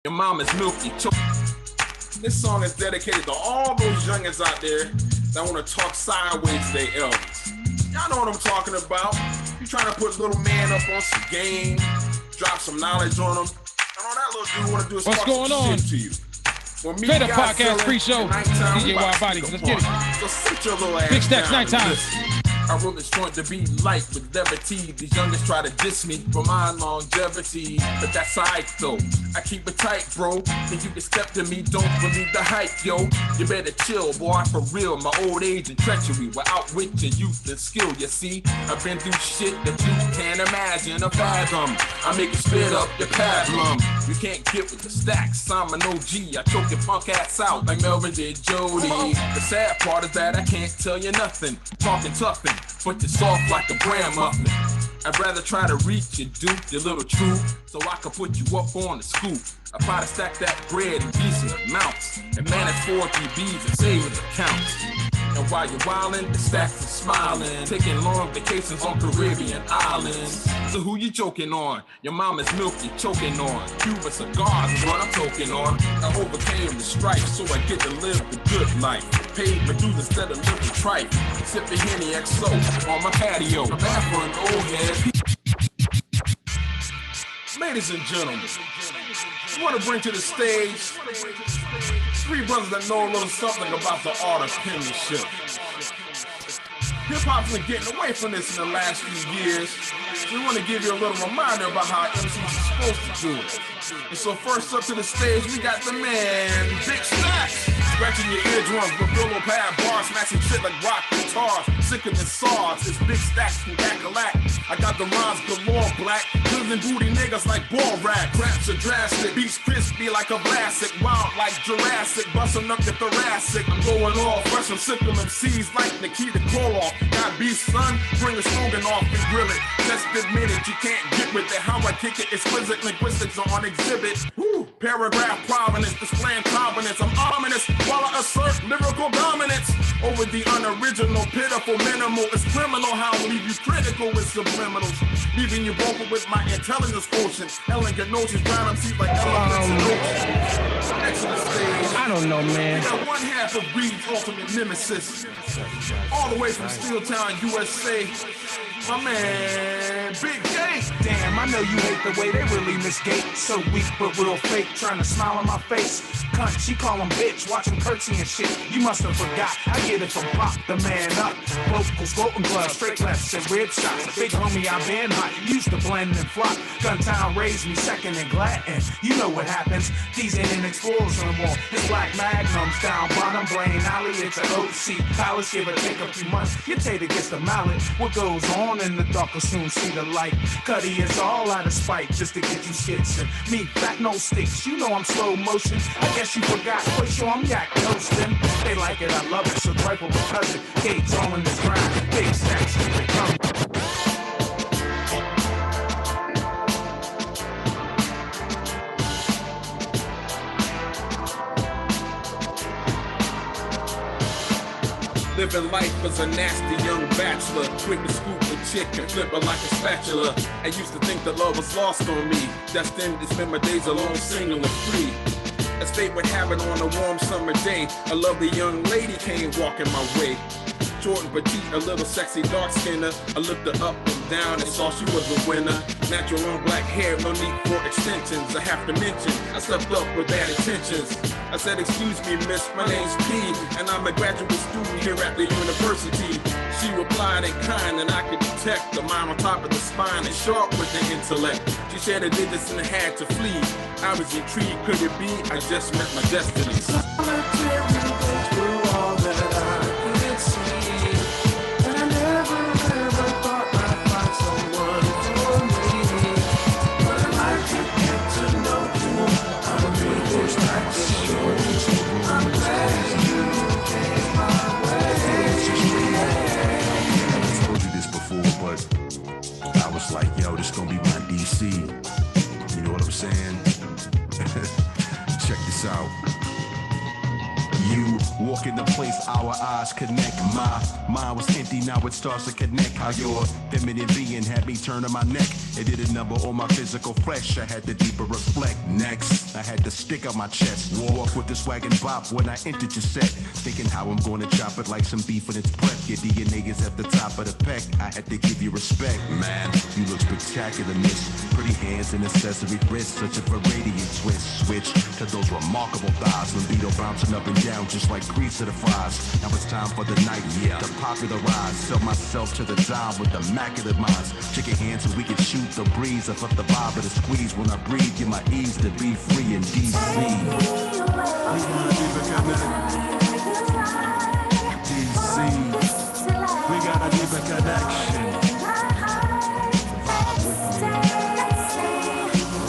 Your mama's milky. This song is dedicated to all those youngins out there that want to talk sideways to their elders. Y'all know what I'm talking about. You trying to put little man up on some game, drop some knowledge on him, and all that little dude want to do is what's talk going some on? shit to you. Well, me, Straight Up Podcast pre-show. DJ Wild Bodies. Let's get it. So sit your little ass Big Stacks down nighttime. I wrote this joint to be light with levity. These youngest try to diss me for my longevity, but that's alright though. I keep it tight, bro. Think you can step to me, don't believe the hype, yo. You better chill, boy, for real. My old age and treachery will outwit your youth and skill, you see. I've been through shit that you can't imagine or fathom. I make it spit up your pablum. You can't get with the stacks, I'm an OG. I choke your punk ass out like Melvin did Jody. The sad part is that I can't tell you nothing. Talking toughin', but you're soft like a bran muffin. I'd rather try to reach you, dude, your little truth, so I can put you up on the scoop. I try to stack that bread in decent amounts and manage 4 DBs and savings accounts. And while you're wildin', the stacks are smiling, taking long vacations on Caribbean islands. So who you joking on? Your mama's milky choking on. Cuban cigars is what I'm choking on. I overcame the strife, so I get to live the good life. Paid for dudes instead of living tripe. Sipping Henny XO on my patio. I'm after an old head. Ladies and gentlemen, I want to bring to the stage 3 brothers that know a little something about the art of penmanship. Hip-hop's been getting away from this in the last few years. We want to give you a little reminder about how MCs are supposed to do it. And so first up to the stage, we got the man, Big Stacks. Scratching your eardrums with billow pad bars, smashing shit like rock guitars, sicker than saws. It's Big Stacks from Gacalac. I got the rhymes galore, black. Living booty niggas like ball rack. Craps are drastic, beats crispy like a classic. Wild like Jurassic, busting up the thoracic. I'm going off, fresh from sickle MCs like Nikita Koloff. Got beast, son, bring a slogan off and grill it. Just admit it, you can't get with it. How I kick it, exquisite linguistics are on exhibit. Woo. Paragraph provenance, displaying confidence. I'm ominous while I assert lyrical dominance over the unoriginal, pitiful, minimal. It's criminal how I leave you critical with subliminals, leaving you vocal with my intelligence quotient. Elegant notions, drown MCs like elephants and oceans. Excellent stage. I don't know, man. We got one half of Breed's ultimate nemesis, all the way from Steeltown, USA. My man, Big Gate. Damn, I know you hate the way they really miss Gate. So weak but real fake, trying to smile on my face. Cunt, she call him bitch, watch him curtsy and shit. You must have forgot, I get it from Pop, the man up. Vocals, golden gloves, straight lefts and rib shots. Big homie, I been hot, used to blend and flop. Guntown raised me second in Gladden. You know what happens, these ain't explorers no more. It's black magnums down bottom, Blaine Alley, it's an OC palace. Give or take a few months, your tater gets the mallet. What goes on in the dark will soon see the light. Cuddy is all out of spite just to get you skits and me fat no sticks. You know I'm slow motion. I guess you forgot. Quite sure I'm yak toasting. They like it, I love it. So trifle because it Gates all in this grind. Big Stacks keep it coming. Living life as a nasty young bachelor, quick to scoop a chick and flip her like a spatula. I used to think that love was lost on me, destined to spend my days alone, single and free. As fate would have it, on a warm summer day, a lovely young lady came walking my way. Short and petite, a little sexy dark skinner. I looked her up and down and saw she was a winner. Natural long black hair, no need for extensions. I have to mention, I stepped up with bad intentions. I said, excuse me, miss, my name's P, and I'm a graduate student here at the university. She replied in kind, and I could detect the mind on top of the spine and sharp with the intellect. She shared her digits and had to flee. I was intrigued, could it be? I just met my destiny. Like, yo, this gonna be my DC. You know what I'm saying? Check this out. You walk in the place, our eyes connect. My mind was empty, now it starts to connect. How your feminine being had me turning my neck. It did a number on my physical flesh. I had to deeper reflect. Next, I had to stick out my chest. Walk with the swag and bop when I entered your set. Thinking how I'm gonna chop it like some beef in its prep. Your DNA is at the top of the peck. I had to give you respect. Man, you look spectacular, miss. Pretty hands and accessory wrists, searching for radiant twist. Switch to those remarkable thighs. Libido bouncing up and down just like grease to the fries. Now it's time for the night, to popularize. Sell myself to the dime with immaculate minds. Check your hands so we can shoot the breeze. I felt the vibe of the squeeze when I breathe. Give my ease to be free in DC. We wanna keep it connected. DC. We gotta keep a connection. Ride with me.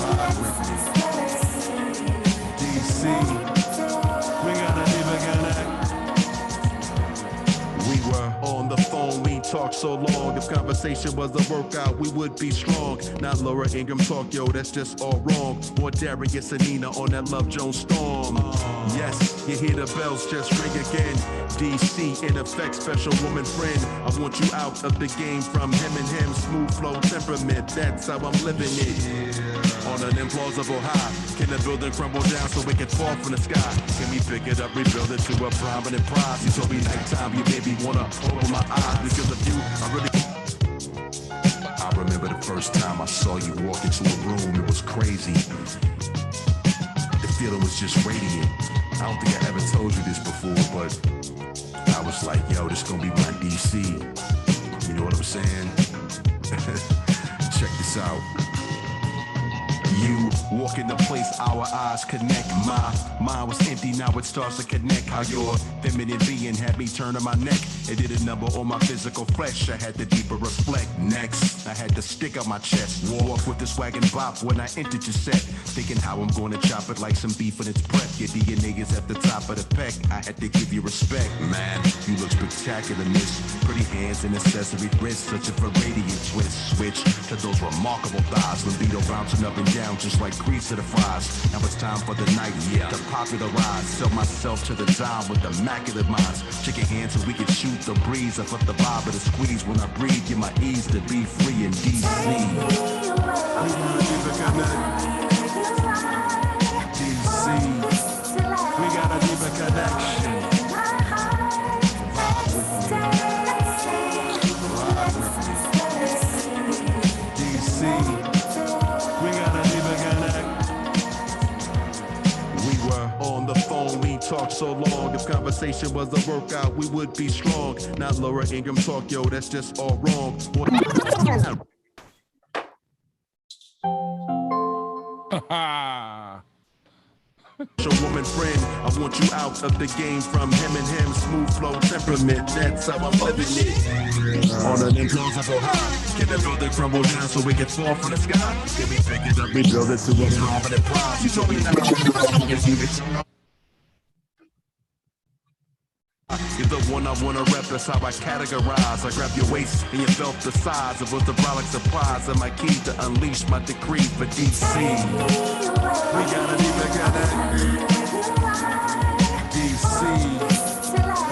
Ride with me. DC. We gotta keep a connection. We were on the phone, we talked so long. If conversation was a workout, we would be strong. Not Laura Ingram talk, yo, that's just all wrong. More Darius and Nina on that Love Jones storm. Yes, you hear the bells just ring again. DC, in effect, special woman friend. I want you out of the game from him and him. Smooth flow temperament, that's how I'm living it. On an implausible high, can the building crumble down so it can fall from the sky? Can we pick it up, rebuild it to a prominent prize? You told me nighttime, you made me wanna open my eyes. Because of you, I remember the first time I saw you walk into a room, it was crazy. The feeling was just radiant. I don't think I ever told you this before, but I was like, yo, this gonna be my DC. You know what I'm saying? Check this out. You walk in the place, our eyes connect. My mind was empty, now it starts to connect. How your feminine being had me turning my neck. It did a number on my physical flesh. I had to deeper reflect. Next, I had to stick out my chest. Walk with the swag and bop when I entered your set. Thinking how I'm gonna chop it like some beef in its prep. Your DNA is at the top of the peck. I had to give you respect. Man, you look spectacular, miss. Pretty hands and accessory wrists, searching for radiant twist. Switch to those remarkable thighs. Libido bouncing up and down just like grease to the fries. Now it's time for the night, to popularize. Sell myself to the dime with immaculate minds. Check your hands so we can shoot the breeze. I felt the vibe of the squeeze when I breathe. Give my ease to be free in DC. We wanna keep it connected. DC. We gotta keep a connection. Ride with me. Ride with me. DC. On the phone, we talked so long. If conversation was a workout, we would be strong. Not Laura Ingram talk, yo, that's just all wrong. Show woman friend, I want you out of the game from him and him. Smooth flow temperament, that's how I'm living it. On an implausible high, can the building crumble down so we can fall from the sky? Can we pick it up, rebuild it to a prominent prize? You told me that you're the one I wanna rep, that's how I categorize. I grab your waist and you felt the size. It was the brolic surprise of my key to unleash my decree for DC. We gotta be bigger than DC.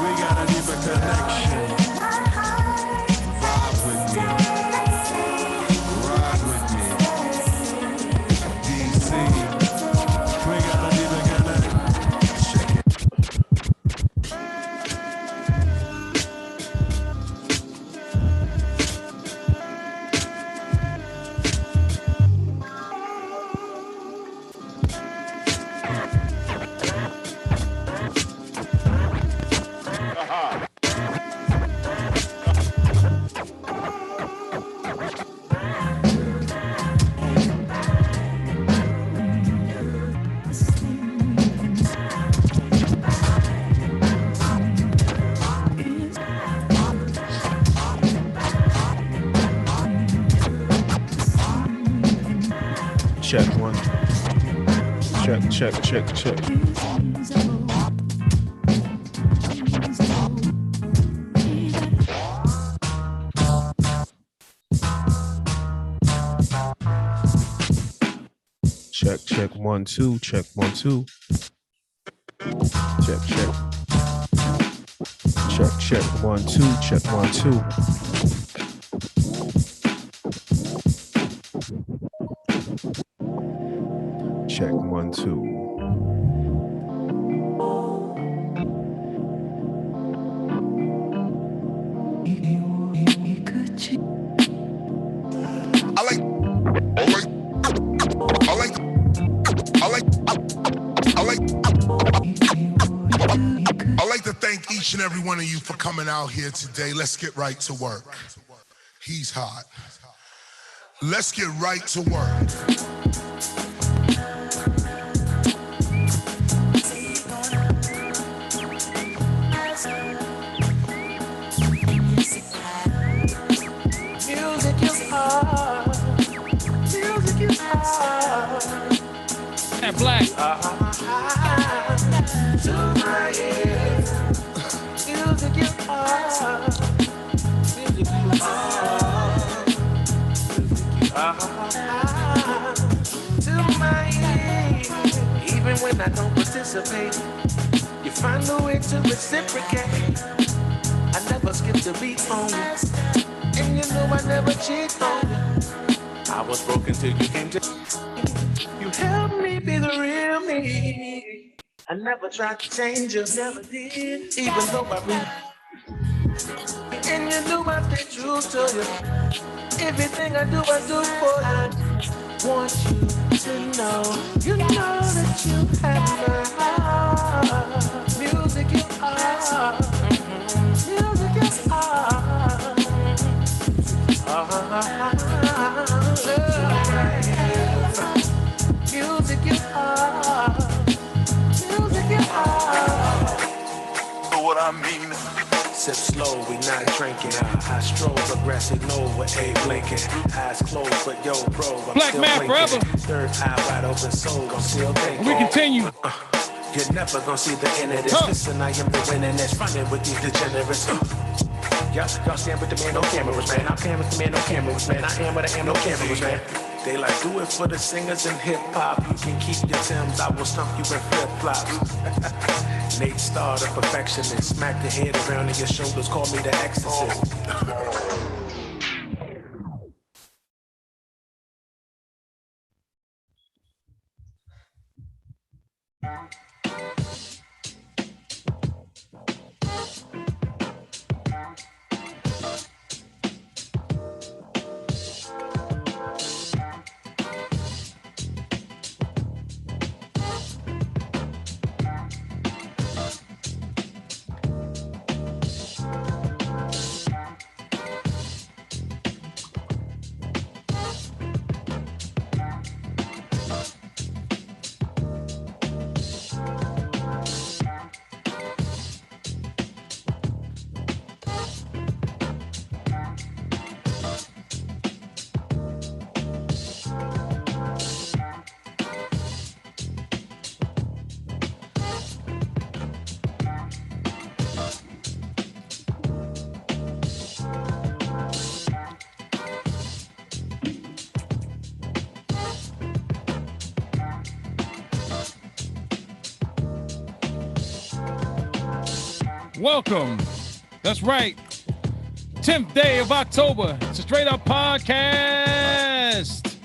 We gotta be a connection. Vibe with me. Ride with me. DC. We gotta be bigger than. Check it. Check one. Check. Check 1 2. Check 1 2. Check. Check 1 2. Check 1 2. Check 1 2. I'd like to thank each and every one of you for coming out here today. Let's get right to work. He's hot. Let's get right to work. Music is hard. Music is hard. That black. To my ears. Music is hard. Music is hard. Music is hard. To my ears. Even when I don't participate, you find a way to reciprocate. I never skip the beat on you. And you know I never cheat on you. I was broken till you came to. You helped me be the real me. I never tried to change you, never did. Even though I mean. And you know I stay true to you. Everything I do for you. Want you to know, you know that you have my heart. Music is art. Music is art. Music is hard. Music is hard. Know what I mean? Sip slow, we not drinking. I stroll aggressive, no with a blinking. Eyes closed, but yo, bro, I'm Black still man blinking. forever. Third eye wide open, soul, I'm still thinking. We continue. You're never gonna see the end of this. Listen, I am the winningest, running with these degenerates. Y'all stand with the man, no cameras, man. I am with the man, no cameras, man. I am what I am, no cameras, man. They like, do it for the singers and hip-hop. You can keep your Timbs, I will stump you in flip-flops. Nate Starr, the perfectionist. Smack your head around and your shoulders, call me the exorcist. Welcome. That's right. 10th day of October. It's a straight up podcast.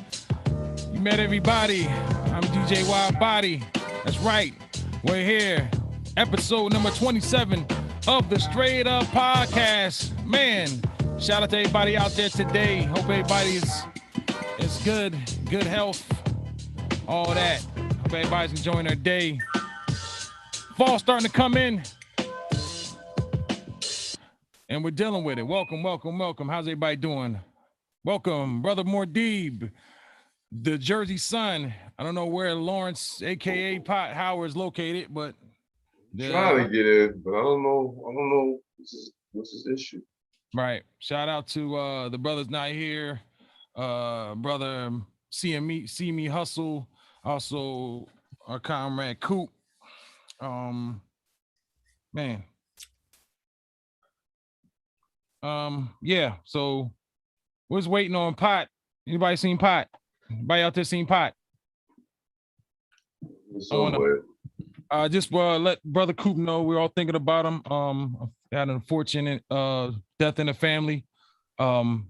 You met everybody. I'm DJ Wild Body. That's right. We're here. Episode number 27 of the Straight Up Podcast. Man, shout out to everybody out there today. Hope everybody is good. Good health. All that. Hope everybody's enjoying their day. Fall starting to come in. And we're dealing with it. Welcome. How's everybody doing? Welcome, Brother Mordeeb, the Jersey Sun. I don't know where Lawrence, a.k.a. Pot Howard, is located, but... Trying to get in, but I don't know what's his issue. Right. Shout out to the brothers not here. Brother See Me Hustle. Also, our comrade Coop. Man. Yeah, so we're just waiting on Pot. Anybody seen Pot? Anybody out there seen Pot? Somewhere. Just let Brother Coop know we're all thinking about him. Had an unfortunate death in the family. So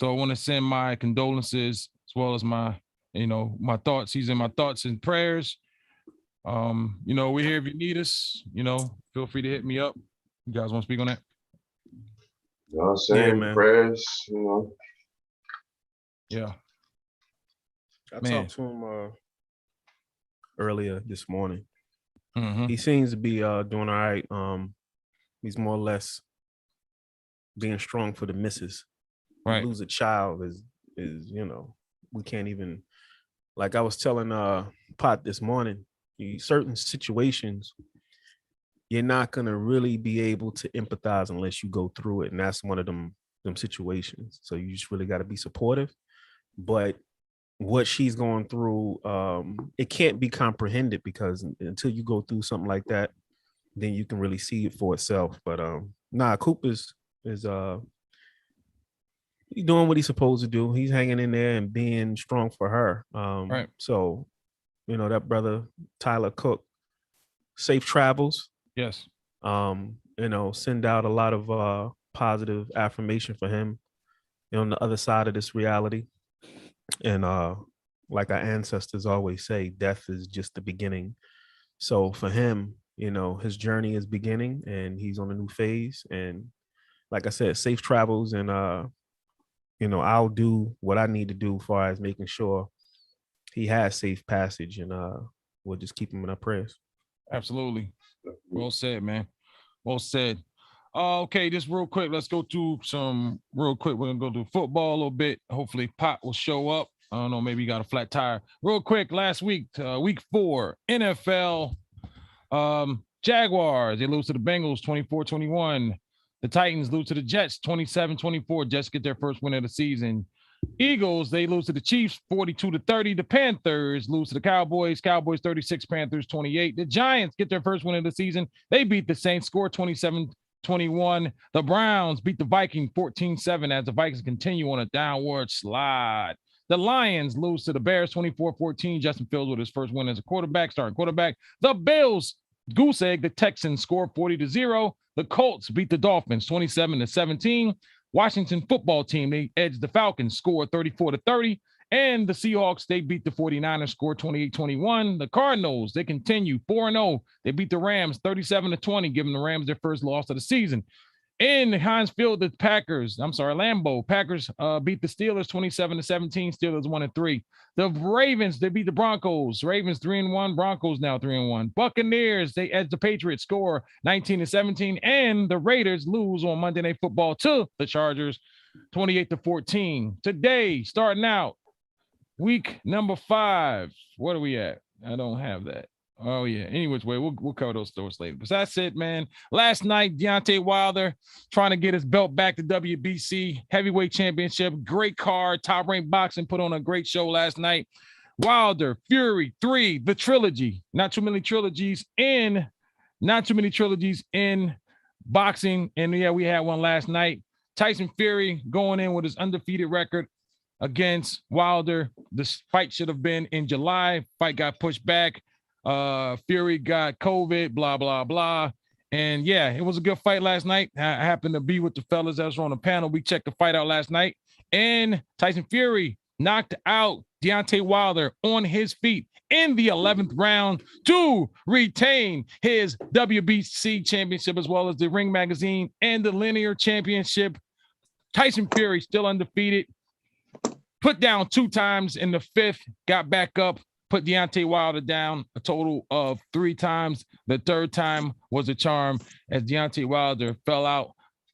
I want to send my condolences as well as my, my thoughts. He's in my thoughts and prayers. We're here if you need us. Feel free to hit me up. You guys want to speak on that? You know what I'm saying? man. Prayers, Yeah. I Man. talked to him earlier this morning. Mhm. He seems to be doing all right. He's more or less being strong for the misses. Right. Lose a child is we can't even, like I was telling Pot this morning, certain situations you're not gonna really be able to empathize unless you go through it, and that's one of them situations. So you just really got to be supportive. But what she's going through, it can't be comprehended, because until you go through something like that, then you can really see it for itself. But Coop is he's doing what he's supposed to do. He's hanging in there and being strong for her. Right. So, that brother Tyler Cook, safe travels. Yes. Send out a lot of positive affirmation for him on the other side of this reality. And like our ancestors always say, death is just the beginning. So for him, his journey is beginning and he's on a new phase. And like I said, safe travels. And I'll do what I need to do as far as making sure he has safe passage, and we'll just keep him in our prayers. Absolutely. Well said, man. Well said. Okay, just real quick. Let's go to some real quick. We're gonna go to football a little bit. Hopefully, Pop will show up. I don't know. Maybe he got a flat tire. Real quick. Last week, week 4, NFL. Jaguars, they lose to the Bengals 24-21. The Titans lose to the Jets 27-24. Jets get their first win of the season. Eagles, they lose to the Chiefs 42-30. The Panthers lose to the Cowboys. Cowboys 36, Panthers 28. The Giants get their first win of the season. They beat the Saints, score 27-21. The Browns beat the Vikings 14-7 as the Vikings continue on a downward slide. The Lions lose to the Bears 24-14. Justin Fields with his first win as a starting quarterback. The Bills goose egg the Texans, score 40-0. The Colts beat the Dolphins 27-17. Washington football team, they edged the Falcons, score 34-30. And the Seahawks, they beat the 49ers, score 28-21. The Cardinals, they continue 4-0. They beat the Rams 37-20, giving the Rams their first loss of the season. In Heinz Field, the Lambeau. Packers beat the Steelers 27-17. Steelers 1-3. The Ravens, they beat the Broncos. Ravens 3-1. Broncos now 3-1. Buccaneers, they edge the Patriots, score 19-17. And the Raiders lose on Monday Night Football to the Chargers 28-14. Today, starting out, week number 5. What are we at? I don't have that. Oh, yeah. Anyways, we'll cover those stories later. But that's it, man. Last night, Deontay Wilder trying to get his belt back to WBC Heavyweight Championship. Great card. Top Rank Boxing put on a great show last night. Wilder, Fury 3, the trilogy. Not too many trilogies in boxing. And yeah, we had one last night. Tyson Fury going in with his undefeated record against Wilder. This fight should have been in July. Fight got pushed back. Fury got COVID, blah, blah, blah. And yeah, it was a good fight last night. I happened to be with the fellas that was on the panel. We checked the fight out last night. And Tyson Fury knocked out Deontay Wilder on his feet in the 11th round to retain his WBC championship, as well as the Ring Magazine and the Linear Championship. Tyson Fury still undefeated. Put down 2 times in the 5th, got back up. Put Deontay Wilder down a total of 3 times. The 3rd time was a charm as Deontay Wilder fell out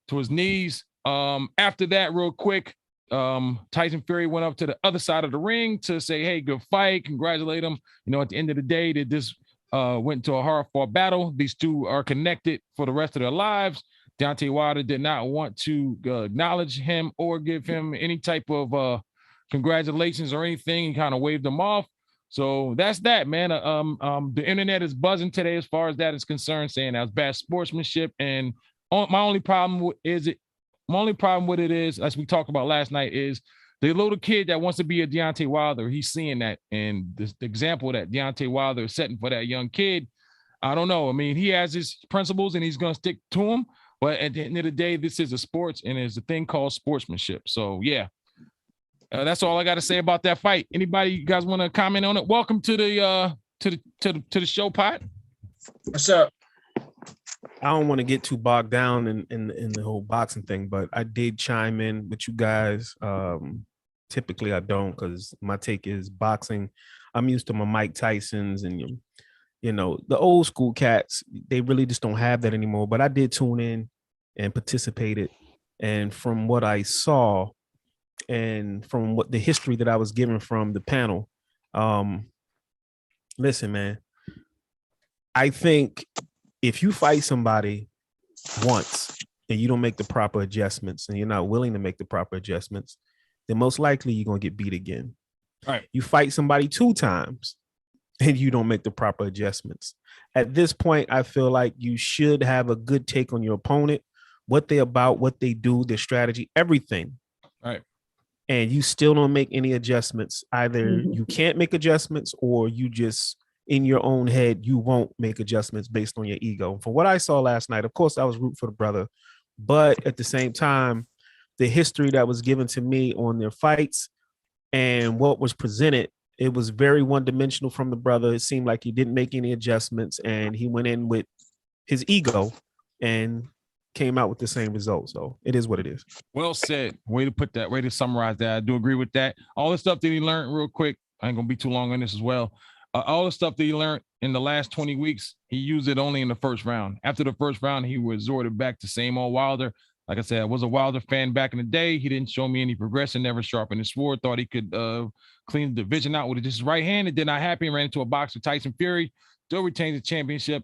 to his knees. After that, real quick, Tyson Fury went up to the other side of the ring to say, hey, good fight, congratulate him. At the end of the day, that this went into a hard-fought battle. These two are connected for the rest of their lives. Deontay Wilder did not want to acknowledge him or give him any type of congratulations or anything. He kind of waved them off. So that's that, man. The internet is buzzing today as far as that is concerned, saying that was bad sportsmanship. And my only problem with it is, as we talked about last night, is the little kid that wants to be a Deontay Wilder. He's seeing that, and the example that Deontay Wilder is setting for that young kid. I don't know. I mean, he has his principles and he's going to stick to them. But at the end of the day, this is a sports and there's a thing called sportsmanship. So, yeah, that's all I got to say about that fight. Anybody, you guys want to comment on it? Welcome to the show, Pot. What's up? I don't want to get too bogged down in the whole boxing thing, but I did chime in with you guys. Typically, I don't, because my take is boxing. I'm used to my Mike Tysons and the old school cats. They really just don't have that anymore. But I did tune in and participated, and from what I saw, and from what the history that I was given from the panel, listen, man, I think if you fight somebody once and you don't make the proper adjustments and you're not willing to make the proper adjustments, then most likely you're going to get beat again. All right. You fight somebody 2 times and you don't make the proper adjustments. At this point, I feel like you should have a good take on your opponent, what they're about, what they do, their strategy, everything. All right. And you still don't make any adjustments. Either you can't make adjustments or you just, in your own head, you won't make adjustments based on your ego. For what I saw last night, of course, I was rooting for the brother. But at the same time, the history that was given to me on their fights and what was presented, it was very one-dimensional from the brother. It seemed like he didn't make any adjustments and he went in with his ego and came out with the same result. So it is what it is. Well said. Way to put that, way to summarize that. I do agree with that. All the stuff that he learned real quick. I ain't going to be too long on this as well. All the stuff that he learned in the last 20 weeks, he used it only in the first round. After the first round, he resorted back to same old Wilder. Like I said, I was a Wilder fan back in the day. He didn't show me any progression, never sharpened his sword, thought he could clean the division out with just his right hand. It did not happen. Ran into a box with Tyson Fury. Still retains the championship.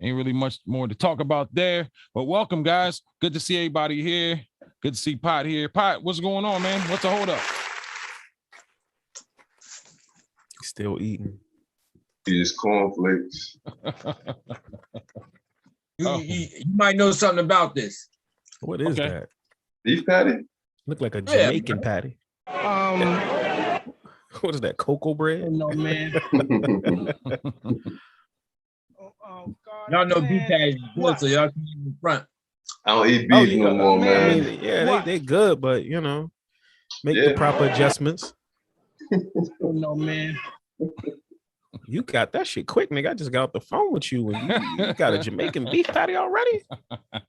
Ain't really much more to talk about there. But welcome, guys. Good to see everybody here. Good to see Pot here. Pot, what's going on, man? What's the hold up? Still eating. It's cornflakes. You might know something about this. What is that? Beef patty? Look like a Jamaican patty. What is that? Cocoa bread? No, man. Y'all know beef patties is good, so y'all can eat in front. I don't eat beef no more, man. I mean, yeah, they good, but make the proper adjustments. Oh no, man. You got that shit quick, nigga. I just got off the phone with you and you got a Jamaican beef patty already?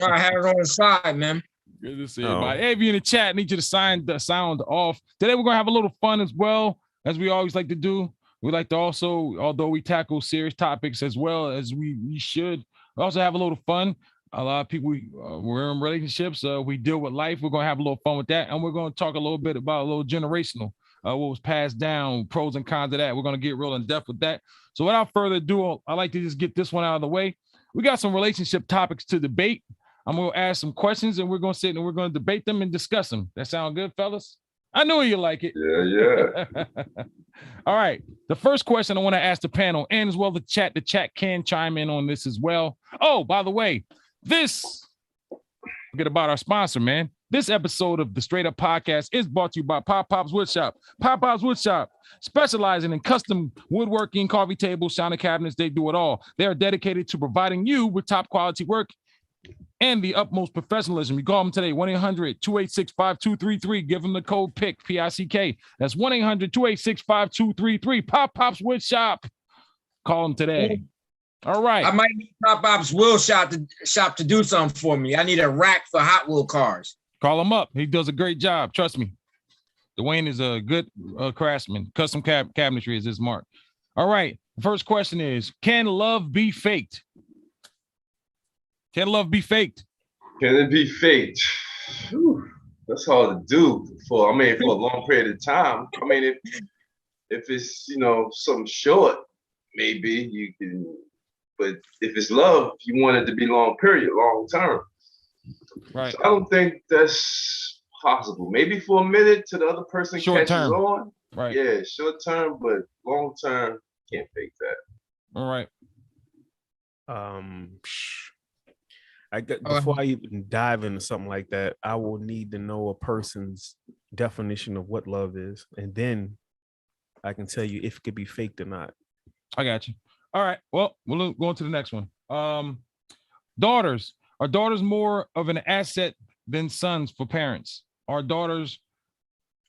I had it on the side, man. Good to see everybody. Hey, if you're in the chat, need you to sign the sound off. Today we're gonna have a little fun as well, as we always like to do. We like to also, although we tackle serious topics as well as we should, we also have a little fun. A lot of people, we're in relationships. We deal with life. We're going to have a little fun with that. And we're going to talk a little bit about a little generational, what was passed down, pros and cons of that. We're going to get real in depth with that. So without further ado, I like to just get this one out of the way. We got some relationship topics to debate. I'm going to ask some questions and we're going to sit and we're going to debate them and discuss them. That sound good, fellas? I knew you like it. Yeah. All right. The first question I want to ask the panel and as well the chat can chime in on this as well. Oh, by the way, forget about our sponsor, man. This episode of the Straight Up Podcast is brought to you by Pop Pop's Woodshop. Pop Pop's Woodshop, specializing in custom woodworking, coffee tables, china cabinets. They do it all. They are dedicated to providing you with top quality work and the utmost professionalism. You call them today, 1-800-286-5233. Give them the code PICK, P-I-C-K. That's 1-800-286-5233. Pop Pop's Woodshop. Call them today. All right. I might need Pop Pop's Will shop to do something for me. I need a rack for Hot Wheel cars. Call him up. He does a great job. Trust me. Dwayne is a good craftsman. Custom cabinetry is his mark. All right. The first question is, can love be faked? Can love be faked? Can it be faked? Whew, that's hard to do for a long period of time. I mean, if it's, something short, maybe you can, but if it's love, you want it to be long term. Right. So I don't think that's possible. Maybe for a minute till the other person short catches term. on. Right. Yeah, short term, but long term, can't fake that. All right. Before I even dive into something like that, I will need to know a person's definition of what love is, and then I can tell you if it could be faked or not. I got you. All right. Well, we'll go on to the next one. Daughters. Are daughters more of an asset than sons for parents? Are daughters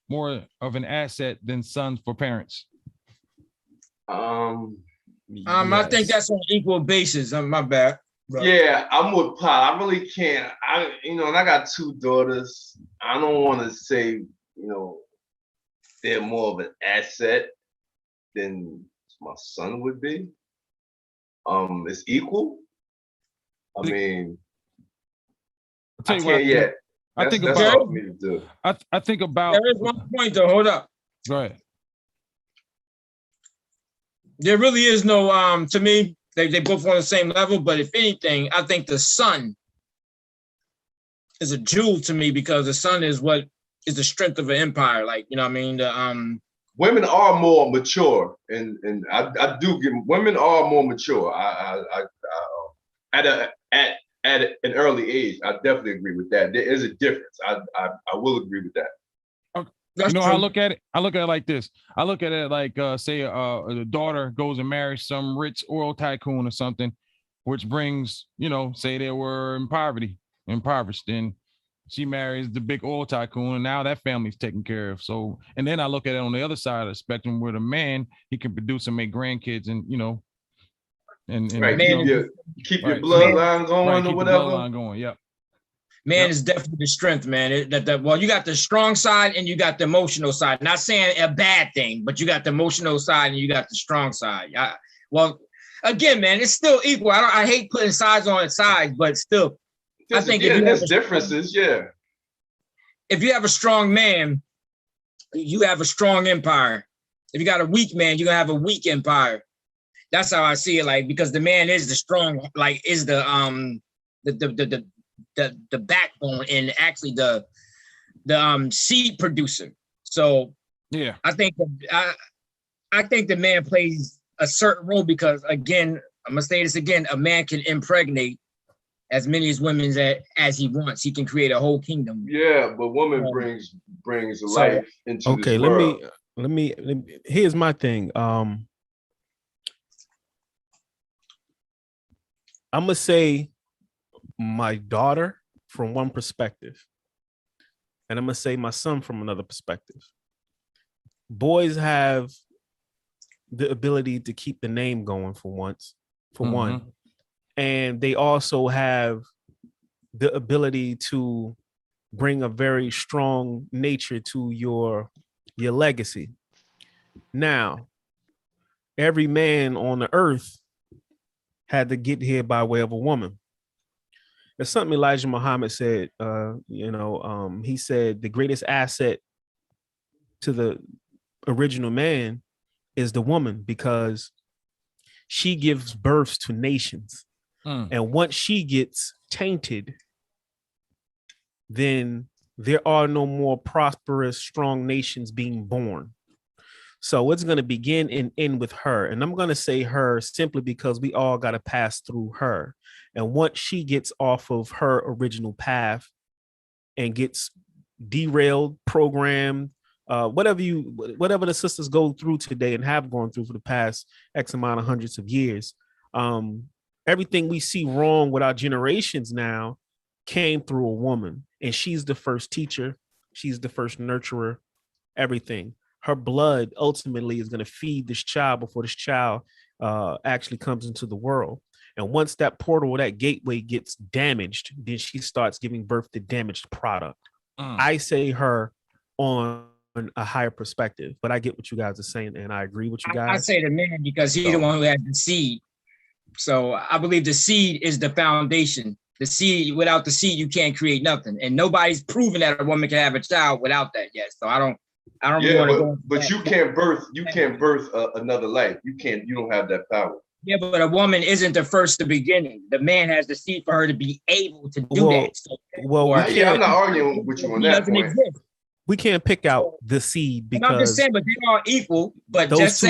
more of an asset than sons for parents? I think that's on equal basis. My bad. Right. Yeah, I'm with Pop. I really can't. And I got two daughters. I don't want to say, they're more of an asset than my son would be. It's equal. I mean, I'll tell you I can't yet. That's hard for me to do. I think about. There is one point though. Hold up. Go ahead. There really is no. To me, they both on the same level. But if anything, I think the son is a jewel to me because the son is what is the strength of an empire. Like, you know what I mean? The women are more mature, and I do give women are more mature. At an early age, I definitely agree with that. There is a difference. I will agree with that. You know how I look at it? I look at it like this. I look at it like, say, the daughter goes and marries some rich oil tycoon or something, which brings, say they were impoverished. Then she marries the big oil tycoon, and now that family's taken care of. So, and then I look at it on the other side of the spectrum where the man, he can produce and make grandkids and, and right, keep your bloodline going or whatever. Bloodline going, yep. Man is definitely the strength, man. Well, you got the strong side and you got the emotional side. Not saying a bad thing, but you got the emotional side and you got the strong side. Well, again, man, it's still equal. I hate putting sides on sides, but still, I think there's differences. Yeah. If you have a strong man, you have a strong empire. If you got a weak man, you're gonna have a weak empire. That's how I see it. Like, because the man is the strong, like, is the backbone and actually the seed producer. So yeah, I think the man plays a certain role because, again, I'm gonna say this again: a man can impregnate as many as women as he wants. He can create a whole kingdom. Yeah, but woman brings life into this world. Let me. Here's my thing. I'm gonna say my daughter from one perspective, and I'm gonna say my son from another perspective. Boys have the ability to keep the name going for one, and they also have the ability to bring a very strong nature to your legacy. Now, every man on the earth had to get here by way of a woman. There's something Elijah Muhammad said. He said the greatest asset to the original man is the woman because she gives birth to nations. And once she gets tainted, then there are no more prosperous, strong nations being born. So it's going to begin and end with her. And I'm going to say her simply because we all got to pass through her. And once she gets off of her original path and gets derailed, programmed, whatever the sisters go through today and have gone through for the past X amount of hundreds of years, everything we see wrong with our generations now came through a woman. And she's the first teacher. She's the first nurturer, everything. Her blood ultimately is going to feed this child before this child actually comes into the world. And once that portal, that gateway gets damaged, then she starts giving birth to damaged product. I say her on a higher perspective, but I get what you guys are saying, and I agree with you guys. I say the man because he's the one who has the seed. So I believe the seed is the foundation. The seed, without the seed, you can't create nothing. And nobody's proven that a woman can have a child without that yet. So I don't really want to go. But you can't birth another life. You don't have that power. Yeah, but a woman isn't the first to beginning. The man has the seed for her to be able to do that. So, I'm not arguing with you on that point. Exist. We can't pick out the seed because I'm just saying, but they are equal. But those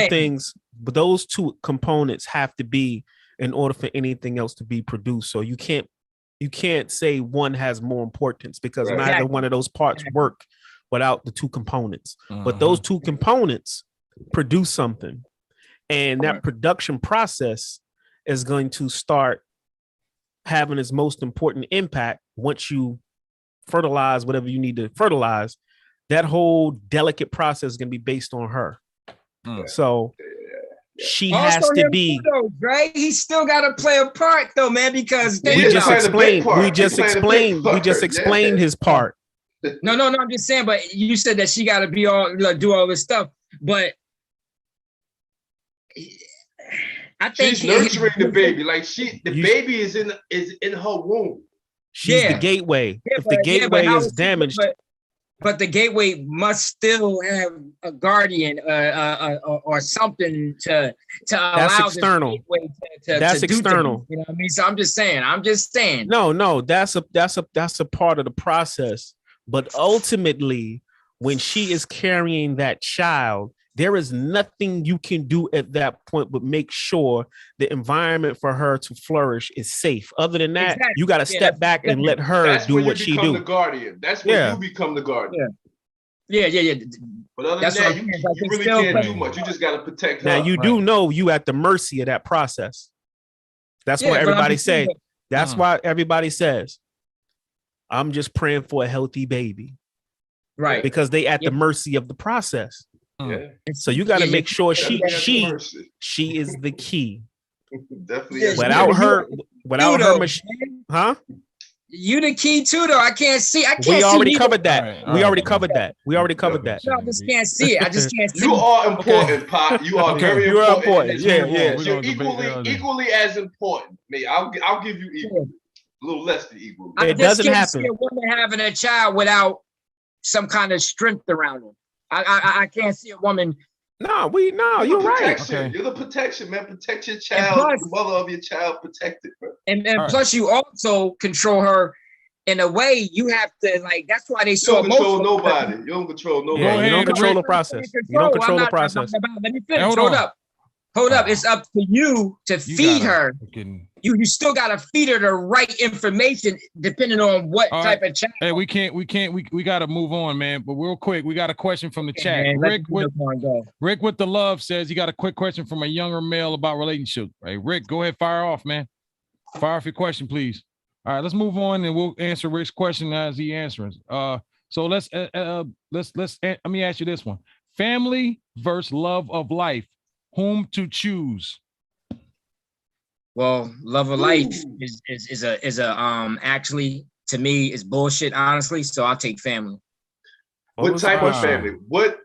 those two components have to be in order for anything else to be produced. So you can't say one has more importance because neither one of those parts work without the two components. But those two components produce something. And that production process is going to start having its most important impact once you fertilize whatever you need to fertilize. That whole delicate process is going to be based on her. So she also has to be. Though, right? He still got to play a part, though, man. Because we just explained his part. No. I'm just saying. But you said that she got to be all do all this stuff. But I think she's nurturing the baby. Like the baby is in her womb. She's the gateway. If the gateway is damaged. But the gateway must still have a guardian or something to allow that's external. That's external. You know what I mean? So I'm just saying. No, that's a part of the process. But ultimately, when she is carrying that child, there is nothing you can do at that point but make sure the environment for her to flourish is safe. Other than that, you got to step back and let her do what she do. The guardian. That's when you become the guardian. Yeah. But other than that, you really can't do much. You just got to protect her. Now, you do know you at the mercy of that process. That's what everybody say. That's why everybody says, I'm just praying for a healthy baby. Right. Because they at the mercy of the process. Yeah. So you got to make sure she is the key. Definitely. Without her, huh? You the key too, though. I can't see. We already covered that. We already covered that. No, I just can't see it. I just can't see. You are important, Pop. You are very important. Yeah. You're equally as important. I'll give you equal. A little less than equal. It doesn't happen. See a woman having a child without some kind of strength around her. I can't see a woman. No, you're right. Okay. You're the protection, man. Protect your child. The mother of your child, protect it, bro. And plus, you also control her in a way. You have to that's why they so emotional. You don't control nobody. You don't control nobody. Yeah, you don't control the process. You don't control the process. Let me finish. Hold up. It's up to you to feed her. You still gotta feed her the right information depending on what type of child. Hey, we gotta move on, man. But real quick, we got a question from the chat. Man, Rick with the love says he got a quick question from a younger male about relationships. Hey, Rick, go ahead, fire off, man. Fire off your question, please. All right, let's move on and we'll answer Rick's question as he answers. So let's let me ask you this one: family versus love of life. Whom to choose? Well, love of life is actually, to me, is bullshit, honestly. So I'll take family. What type of family? What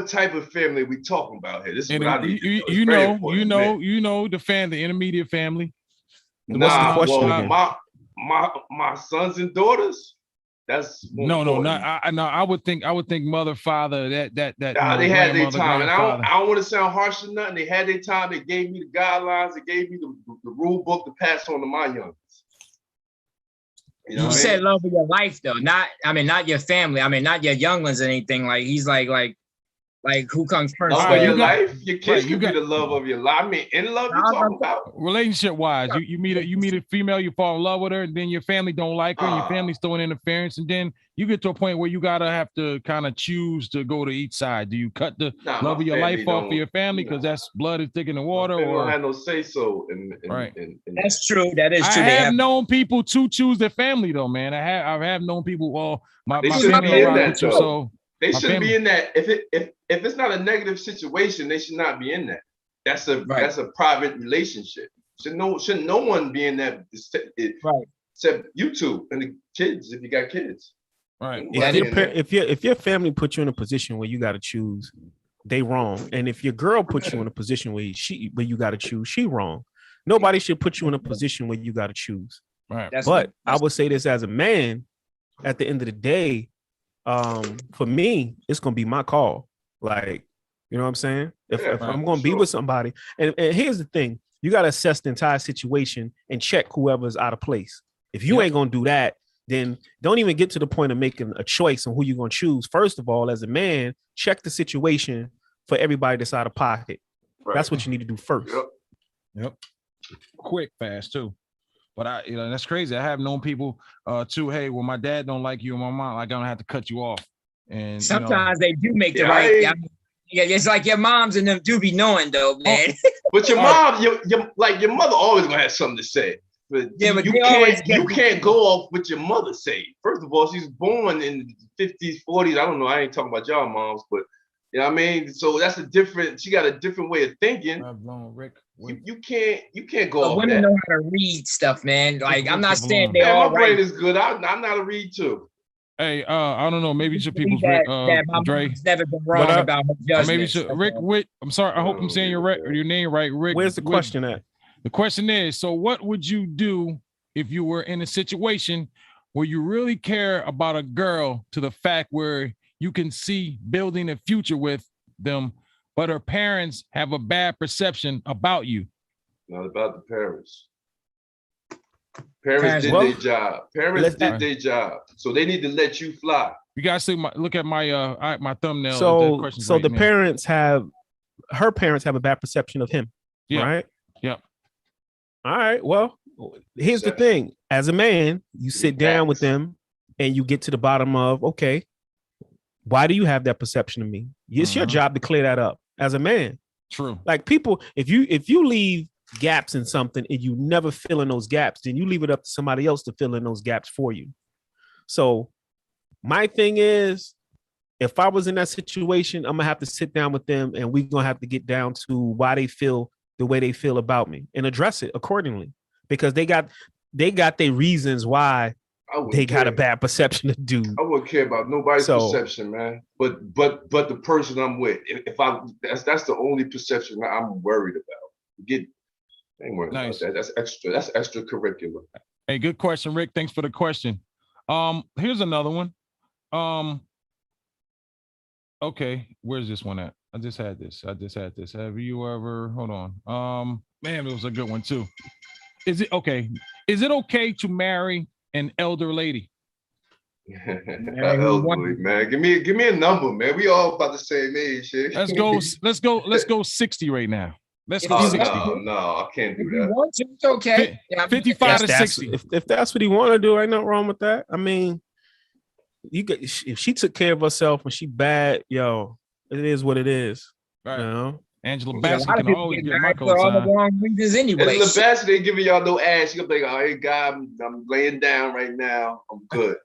type of family are we talking about here? This is what I need. You know the family, the intermediate family. My sons and daughters. That's I would think mother, father, that they had their time, and I don't want to sound harsh or nothing. They had their time. They gave me the guidelines. They gave me the rule book to pass on to my youngest. You said love of your life, though. Not your family. Not your young ones or anything. Like he's like who comes first? Love of your life. Your kids could be the love of your life. In love, you talking about relationship wise. You meet a female, you fall in love with her, and then your family don't like her, and your family's throwing interference, and then you get to a point where you gotta have to kind of choose to go to each side. Do you cut the love of your life off for your family because that's blood is thick in the water, or don't have no say so? That's true. That is true. I have known people to choose their family though, man. I have known people. Well, my family around with you, so. They shouldn't be in that. If it's not a negative situation, they should not be in that. That's a private relationship. Should no one be in that? Except you two and the kids, if you got kids. Right. If your family puts you in a position where you got to choose, they wrong. And if your girl puts you in a position where you got to choose, she wrong. Nobody should put you in a position where you got to choose. Right. But I would say this as a man. At the end of the day. For me, it's gonna be my call. Like, you know what I'm saying? If I'm gonna be with somebody, and here's the thing: you gotta assess the entire situation and check whoever's out of place. If you ain't gonna do that, then don't even get to the point of making a choice on who you're gonna choose. First of all, as a man, check the situation for everybody that's out of pocket. Right. That's what you need to do first. Yep. Quick, fast too. But that's crazy. I have known people too. Hey, well, my dad don't like you and my mom. I'm gonna have to cut you off. And sometimes they do make the right. it's like your moms and them do be knowing though, man. But your mom, your mother always gonna have something to say. But Yeah, but you can't go off what your mother say. First of all, she's born in the 50s, 40s. I don't know. I ain't talking about y'all moms, but you know what I mean? So that's she got a different way of thinking. You can't go off women that. know how to read stuff, man. Like I'm not saying Man, they're all my brain right. is good. I'm not a read too. Hey, I don't know. Maybe some people's that my Dre. mom's never been wrong about her judgment. Maybe Rick. I'm sorry. I hope I'm saying your name right, Rick. Where's the question at? The question is: so, what would you do if you were in a situation where you really care about a girl to the fact where you can see building a future with them, but her parents have a bad perception about you? Not about the parents. Parents did their job. Parents did their job. So they need to let you fly. You guys see look at my my thumbnail. So the parents have her parents have a bad perception of him. Yeah. Right? Yep. All right. Well, here's the thing. As a man, you sit down with them and you get to the bottom of, okay, why do you have that perception of me? It's your job to clear that up as a man. True. Like people, if you leave gaps in something and you never fill in those gaps, then you leave it up to somebody else to fill in those gaps for you. So my thing is, if I was in that situation, I'm gonna have to sit down with them and we're gonna have to get down to why they feel the way they feel about me and address it accordingly, because they got their reasons why they got a bad perception of dude. I wouldn't care about nobody's perception, man. But the person I'm with, that's the only perception that I'm worried about. I ain't worried about that. That's extracurricular. Hey, good question, Rick. Thanks for the question. Here's another one. Okay, where's this one at? I just had this. Have you ever? Hold on. Man, it was a good one too. Is it okay to marry an elder lady? Elderly, man. Give me a number, man. We all about the same age. Shit. Let's go 60 right now. Let's go 60. No, I can't do that. Want to, it's okay. 55 to 60. If that's what he want to do, ain't nothing wrong with that. I mean, if she took care of herself when she bad, yo, it is what it is. Right. You know? Angela Bassett can always get my for all the wrong reasons anyway. Angela Bassett ain't giving y'all no ass. She gonna be like, oh, hey, God, I'm laying down right now. I'm good.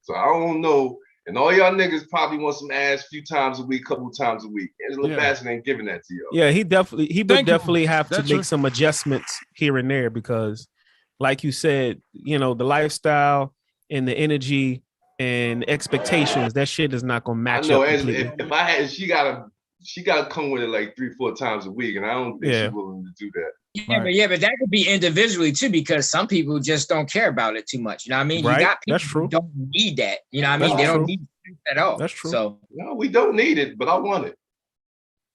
So I don't know. And all y'all niggas probably want some ass a few times a week, couple times a week. Angela Bassett ain't giving that to y'all. Yeah, he would definitely have to make some adjustments here and there, because like you said, you know, the lifestyle and the energy and expectations, that shit is not gonna match up. If I had, she gotta come with it like 3-4 times a week, and I don't think she's willing to do that. Yeah, but that could be individually too, because some people just don't care about it too much. You know what I mean? Right. You got people That's true. who don't need that. You know what I mean? They don't need it at all. That's true. So no, we don't need it, but I want it.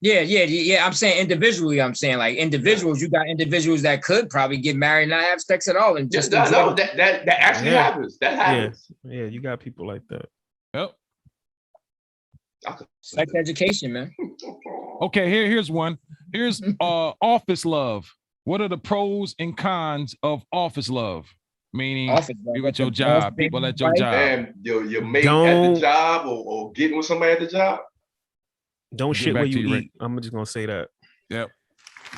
Yeah. I'm saying individually. I'm saying like individuals. You got individuals that could probably get married and not have sex at all, and just that actually happens. That happens. Yeah, you got people like that. Yep. Sex education, man. Okay, here's one. Here's office love. What are the pros and cons of office love? Meaning, you at your job, people at your job. And your mate at the job or getting with somebody at the job. Don't shit where you eat. I'm just gonna say that. Yep.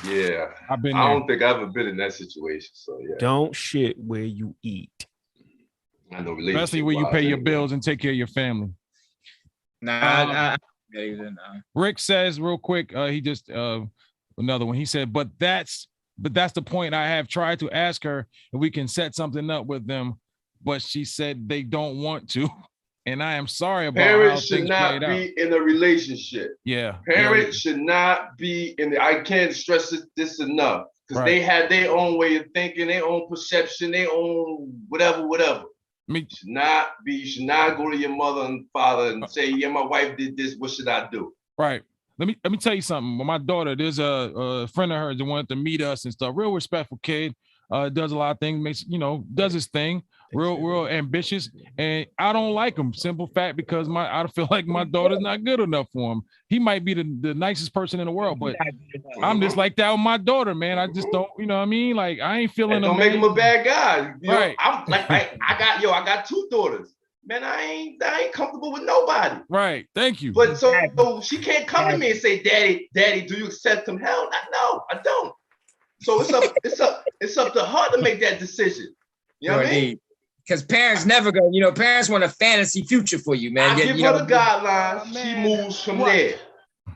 Yeah. I've been I don't think I've ever been in that situation. So yeah. Don't shit where you eat. I know, especially when you pay your bills and take care of your family. Rick says real quick, he just another one. He said, but that's the point. I have tried to ask her if we can set something up with them, but she said they don't want to. And I am sorry about parents how should not be in a relationship. Yeah. Parents should not be in I can't stress this enough. Because they have their own way of thinking, their own perception, their own whatever. You should not go to your mother and father and say, yeah, my wife did this, what should I do? Right. Let me tell you something. With my daughter, there's a friend of hers that wanted to meet us and stuff. Real respectful kid. Does a lot of things, does his thing. Real ambitious, and I don't like him. Simple fact, because I feel like my daughter's not good enough for him. He might be the nicest person in the world, but I'm just like that with my daughter, man. I just don't, you know what I mean? Like I ain't feeling. Don't make him a bad guy. Right. I'm like I got 2 daughters. man, I ain't comfortable with nobody. Right. Thank you. But so she can't come to me and say, Daddy, do you accept him? Hell no, I don't. So it's up to her to make that decision. You know what I mean? Because parents never go, parents want a fantasy future for you, man. I give her the guidelines, she moves from there.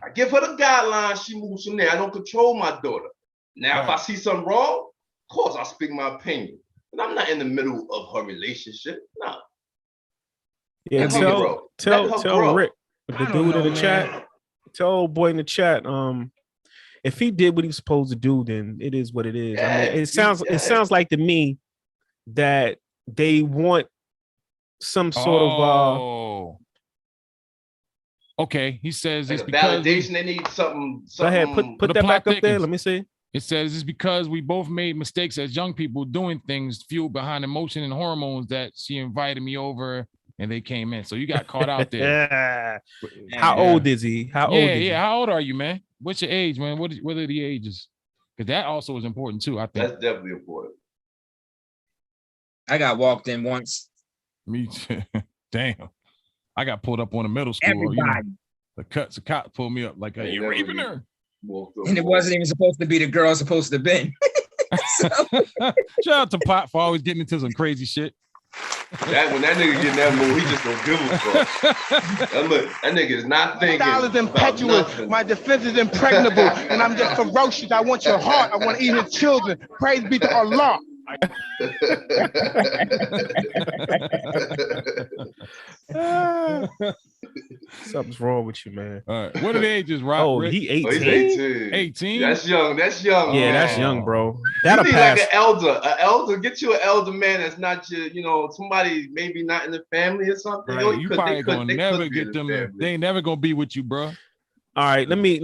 I give her the guidelines, she moves from there. I don't control my daughter. Now, if I see something wrong, of course I'll speak my opinion. But I'm not in the middle of her relationship. No. Yeah, tell Rick, the dude in the chat, tell old boy in the chat, if he did what he was supposed to do, then it is what it is. I mean, it sounds like to me that they want some sort of okay. He says like it's because validation. They need something. Go ahead, put that back up there. Let me see. It says it's because we both made mistakes as young people doing things fueled behind emotion and hormones that she invited me over and they came in. So you got caught out there. How old is he? How old is he? How old are you, man? What's your age, man? What are the ages? Because that also is important too, I think. That's definitely important. I got walked in once. Me too. Damn. I got pulled up on a middle school. Everybody. The cop pulled me up like, you raping her? And it wasn't even supposed to be the girl supposed to have been. Shout out to Pop for always getting into some crazy shit. When that nigga get in that mood, he just don't give a fuck. That nigga is not thinking. My style is impetuous. My defense is impregnable, and I'm just ferocious. I want your heart. I want to eat his children. Praise be to Allah. Something's wrong with you, man. All right. What are the ages, Rob? Oh, he 18? He's 18. 18? That's young. Yeah, that's young, bro. That'll you need pass. like an elder. Get you an elder man that's not your, somebody maybe not in the family or something. Right. You probably gonna never get them. They ain't never gonna be with you, bro. All right, let me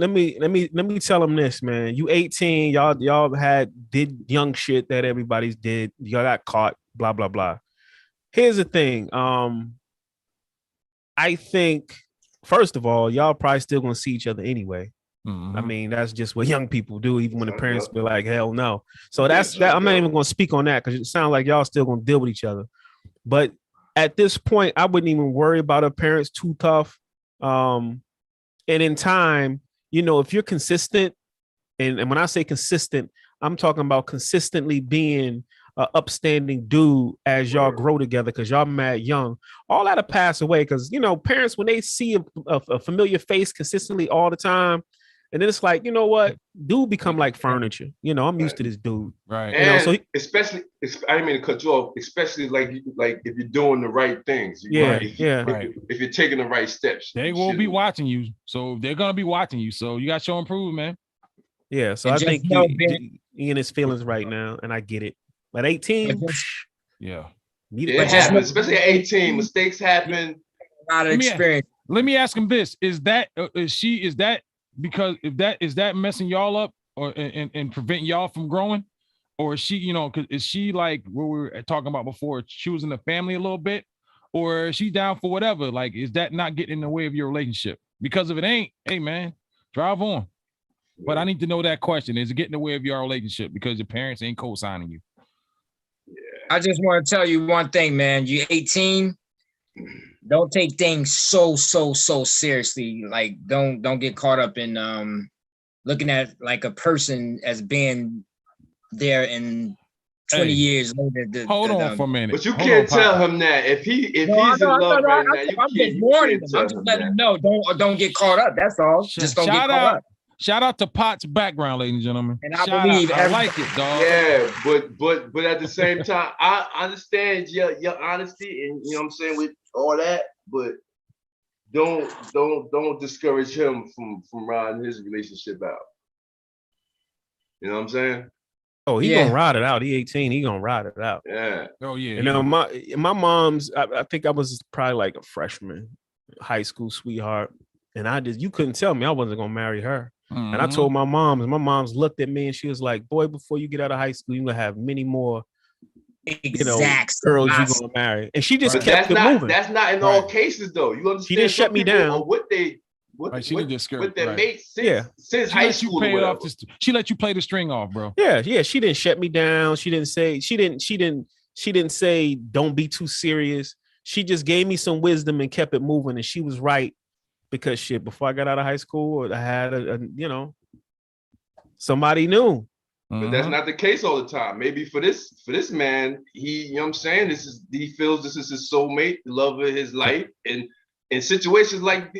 tell them this, man. You 18, y'all did young shit that everybody's did. Y'all got caught, blah blah blah. Here's the thing. I think first of all, y'all probably still gonna see each other anyway. Mm-hmm. I mean, that's just what young people do, even when the parents be like, hell no. So that's that. I'm not even gonna speak on that because it sounds like y'all still gonna deal with each other. But at this point, I wouldn't even worry about her parents too tough. And in time, if you're consistent, and when I say consistent, I'm talking about consistently being an upstanding dude as y'all grow together because y'all mad young. All that'll pass away because, parents, when they see a familiar face consistently all the time, and then it's like, you know what? Dude become like furniture. I'm used to this dude. Right. And especially, I didn't mean to cut you off, especially like if you're doing the right things. If you're taking the right steps. They will be watching you. So they're going to be watching you. So you got to show and prove, man. Yeah. So I think he in his feelings right now, and I get it. At 18, yeah. It happens, especially at 18. Mistakes happen. A lot of experience. Let me ask him this. Is that because is that messing y'all up or and preventing y'all from growing? Or is she, because is she like what we were talking about before, choosing the family a little bit? Or is she down for whatever? Like, is that not getting in the way of your relationship? Because if it ain't, hey man, drive on. But I need to know that question. Is it getting in the way of your relationship because your parents ain't co-signing you? I just want to tell you one thing, man. You're 18. Don't take things so seriously. Like, don't get caught up in looking at like a person as being there in 20 years later. Hold on for a minute. But you can't tell him that if he's in love right now. I'm just warning him. I'm just letting him know. Don't get caught up. That's all. Just don't get caught up. Shout out to Pot's background, ladies and gentlemen. And I believe I like it, dog. Yeah, but at the same time, I understand your honesty and what I'm saying with all that, but don't discourage him from riding his relationship out. You know what I'm saying? Oh, he gonna ride it out. He 18. He gonna ride it out. Yeah. Oh yeah. My mom's. I think I was probably like a freshman, high school sweetheart, and you couldn't tell me I wasn't gonna marry her. Mm-hmm. And I told my mom's looked at me and she was like, "Boy, before you get out of high school, you're gonna have many more." Girls you're gonna marry, and she just kept it moving. That's not in all cases, though. You understand? She didn't shut me down. What they made since high school. She let you play the string off, bro. Yeah. She didn't shut me down. She didn't say don't be too serious. she just gave me some wisdom and kept it moving, and she was right because shit. Before I got out of high school, I had somebody knew. But that's not the case all the time. Maybe for this man, you know what I'm saying? He feels this is his soulmate, the love of his life. And in situations like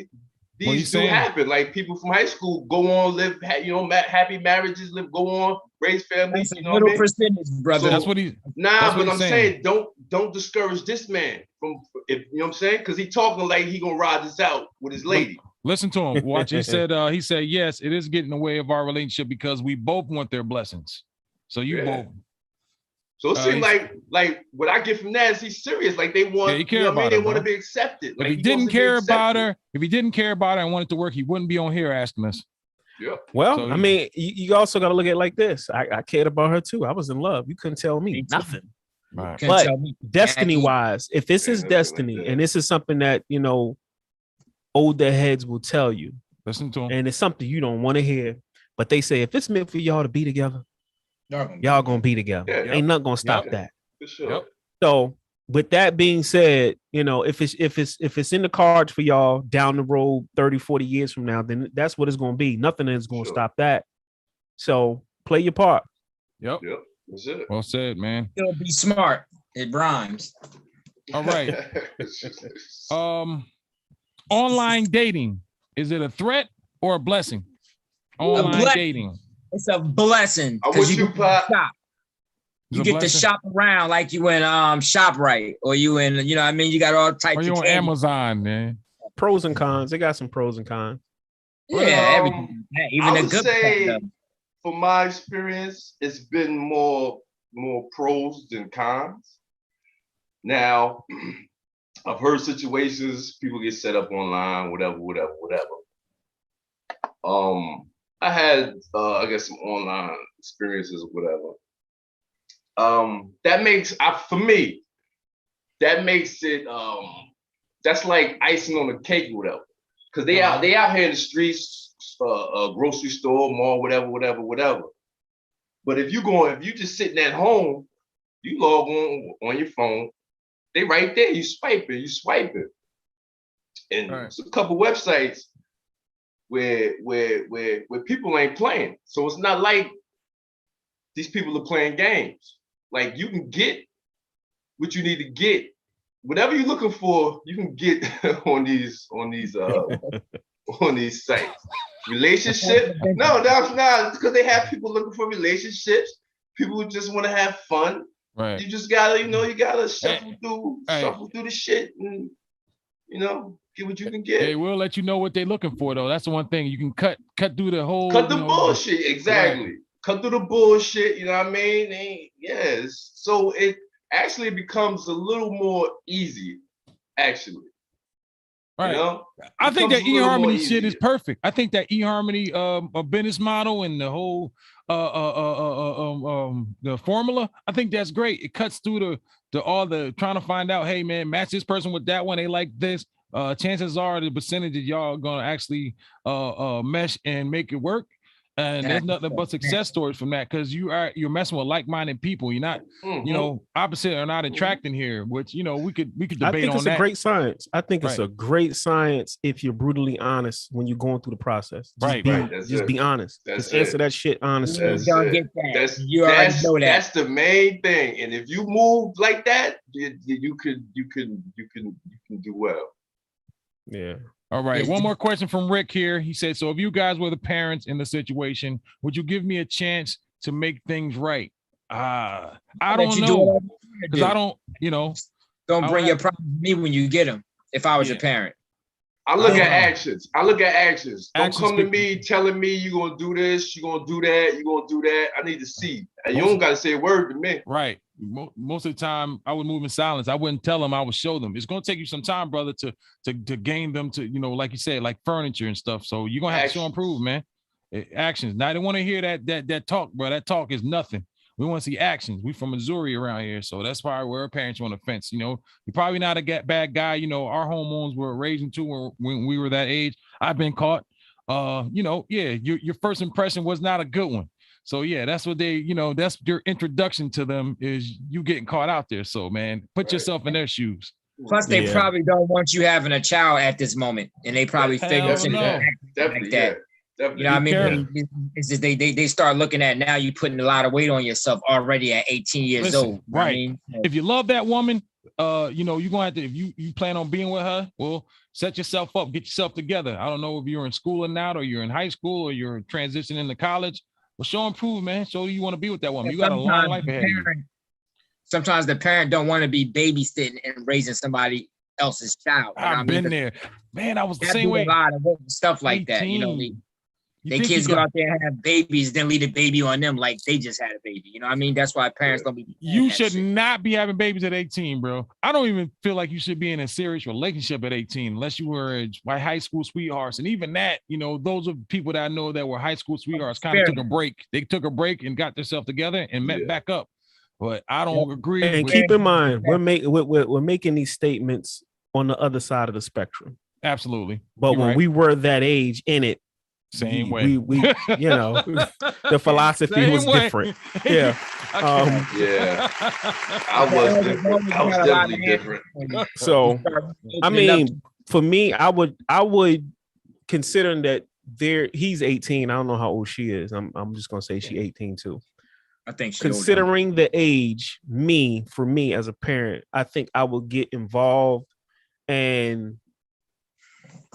these do happen. Like people from high school go on, live, happy marriages, go on, raise families. That's a little percentage, brother. So, that's what he. But I'm saying don't discourage this man from, if you know what I'm saying, because he talking like he gonna ride this out with his lady. Listen to him. Watch. He said, yes, it is getting in the way of our relationship because we both want their blessings. So you both. So it seems like what I get from that is he's serious. Like they want, they want to be accepted. If he didn't care about her, and wanted to work, he wouldn't be on here asking us. Yeah. Well, so, I mean, you also got to look at it like this. I cared about her too. I was in love. You couldn't tell me nothing. Right. But destiny-wise, if this is destiny and this is something that, older heads will tell you, listen to him, and it's something you don't want to hear, but they say if it's meant for y'all to be together, y'all gonna be together. Yeah, ain't nothing gonna stop that. For sure. So with that being said, if it's in the cards for y'all down the road 30, 40 years from now, then that's what it's gonna be. Nothing is gonna stop that. So play your part. Yep. That's it. Well said, man. It'll be smart. It rhymes. All right. Online dating, is it a threat or a blessing? Online dating. It's a blessing. I wish you shop. You get to shop around like you in ShopRite, or you in, you got all types of. Or you on Amazon, man. Pros and cons. They got some pros and cons. Yeah, everything. Even I a would good say, from my experience, it's been more pros than cons. Now, I've heard situations people get set up online, whatever. I had I guess some online experiences or whatever. That makes it that's like icing on the cake or whatever. Because they out here in the streets, grocery store, mall, whatever. But if you just sitting at home, you log on your phone, they right there, you swipe it. And there's a couple websites where people ain't playing. So it's not like these people are playing games. Like you can get what you need to get. Whatever you're looking for, you can get on these sites. Relationship? No, that's not, because they have people looking for relationships. People who just want to have fun. Right. You just gotta, you gotta shuffle through the shit and get what you can get. Hey, we'll let you know what they're looking for though. That's the one thing. You can cut through the whole bullshit. Exactly. Right. Cut through the bullshit, you know what I mean? Yes. So it actually becomes a little more easy, actually. Right. I think that eHarmony shit is perfect. I think that eHarmony business model and the whole the formula, I think that's great. It cuts through all the trying to find out, hey man, match this person with that one, they like this. Chances are the percentage of y'all are gonna actually mesh and make it work. And there's nothing but success stories from that, because you're messing with like-minded people. You're not, opposite are not attracting here, which we could debate on that. I think it's a great science. I think it's a great science if you're brutally honest when you're going through the process. Just be honest. Just answer that shit honestly. That's the main thing. And if you move like that, you can do well. Yeah. All right. One more question from Rick here. He said, so if you guys were the parents in the situation, would you give me a chance to make things right? I don't know. Because I don't, Don't bring your problems to me when you get them, if I was your parent. I look at actions. Don't come to me telling me you're going to do this, you're going to do that, you're going to do that. I need to see. You don't got to say a word to me. Right. Most of the time, I would move in silence. I wouldn't tell them. I would show them. It's going to take you some time, brother, to gain them to, like you said, like furniture and stuff. So you're going to have to show and prove, man. Actions. Now, I don't want to hear that talk, bro. That talk is nothing. We want to see actions. We from Missouri around here, so that's why we're parents on the fence. You're probably not a bad guy. Our hormones were raising too when we were that age. I've been caught. Your first impression was not a good one. So yeah, that's what they, that's your introduction to them, is you getting caught out there. So man, put yourself in their shoes. Plus, they probably don't want you having a child at this moment, and they probably figure it's Definitely, like that. Definitely. You know what I mean? It's just they start looking at now you putting a lot of weight on yourself already at 18 years old. Right. I mean, if you love that woman, you know, you're gonna have to, if you plan on being with her, well, set yourself up, get yourself together. I don't know if you're in school or not, or you're in high school, or you're transitioning into college. Well, show and prove, man. Show you want to be with that woman. You got a long life ahead of you. Sometimes the parent don't want to be babysitting and raising somebody else's child. I've been there, man. I was the same way. A lot of stuff like that, you know. They kids go out there and have babies, then leave the baby on them like they just had a baby. You know what I mean? That's why parents don't be. You should not be having babies at 18, bro. I don't even feel like you should be in a serious relationship at 18 unless you were high school sweethearts. And even that, you know, those are people that I know that were high school sweethearts kind of took a break. They took a break and got themselves together and met back up. But I don't agree. And keep in mind, we're making these statements on the other side of the spectrum. Absolutely. But when we were that age in it, same way. We you know, the philosophy was different. Yeah. I was different. I was definitely different. So I mean, for me, I would considering that he's 18. I don't know how old she is. I'm just gonna say she's 18 too. I think considering the age, for me as a parent, I think I will get involved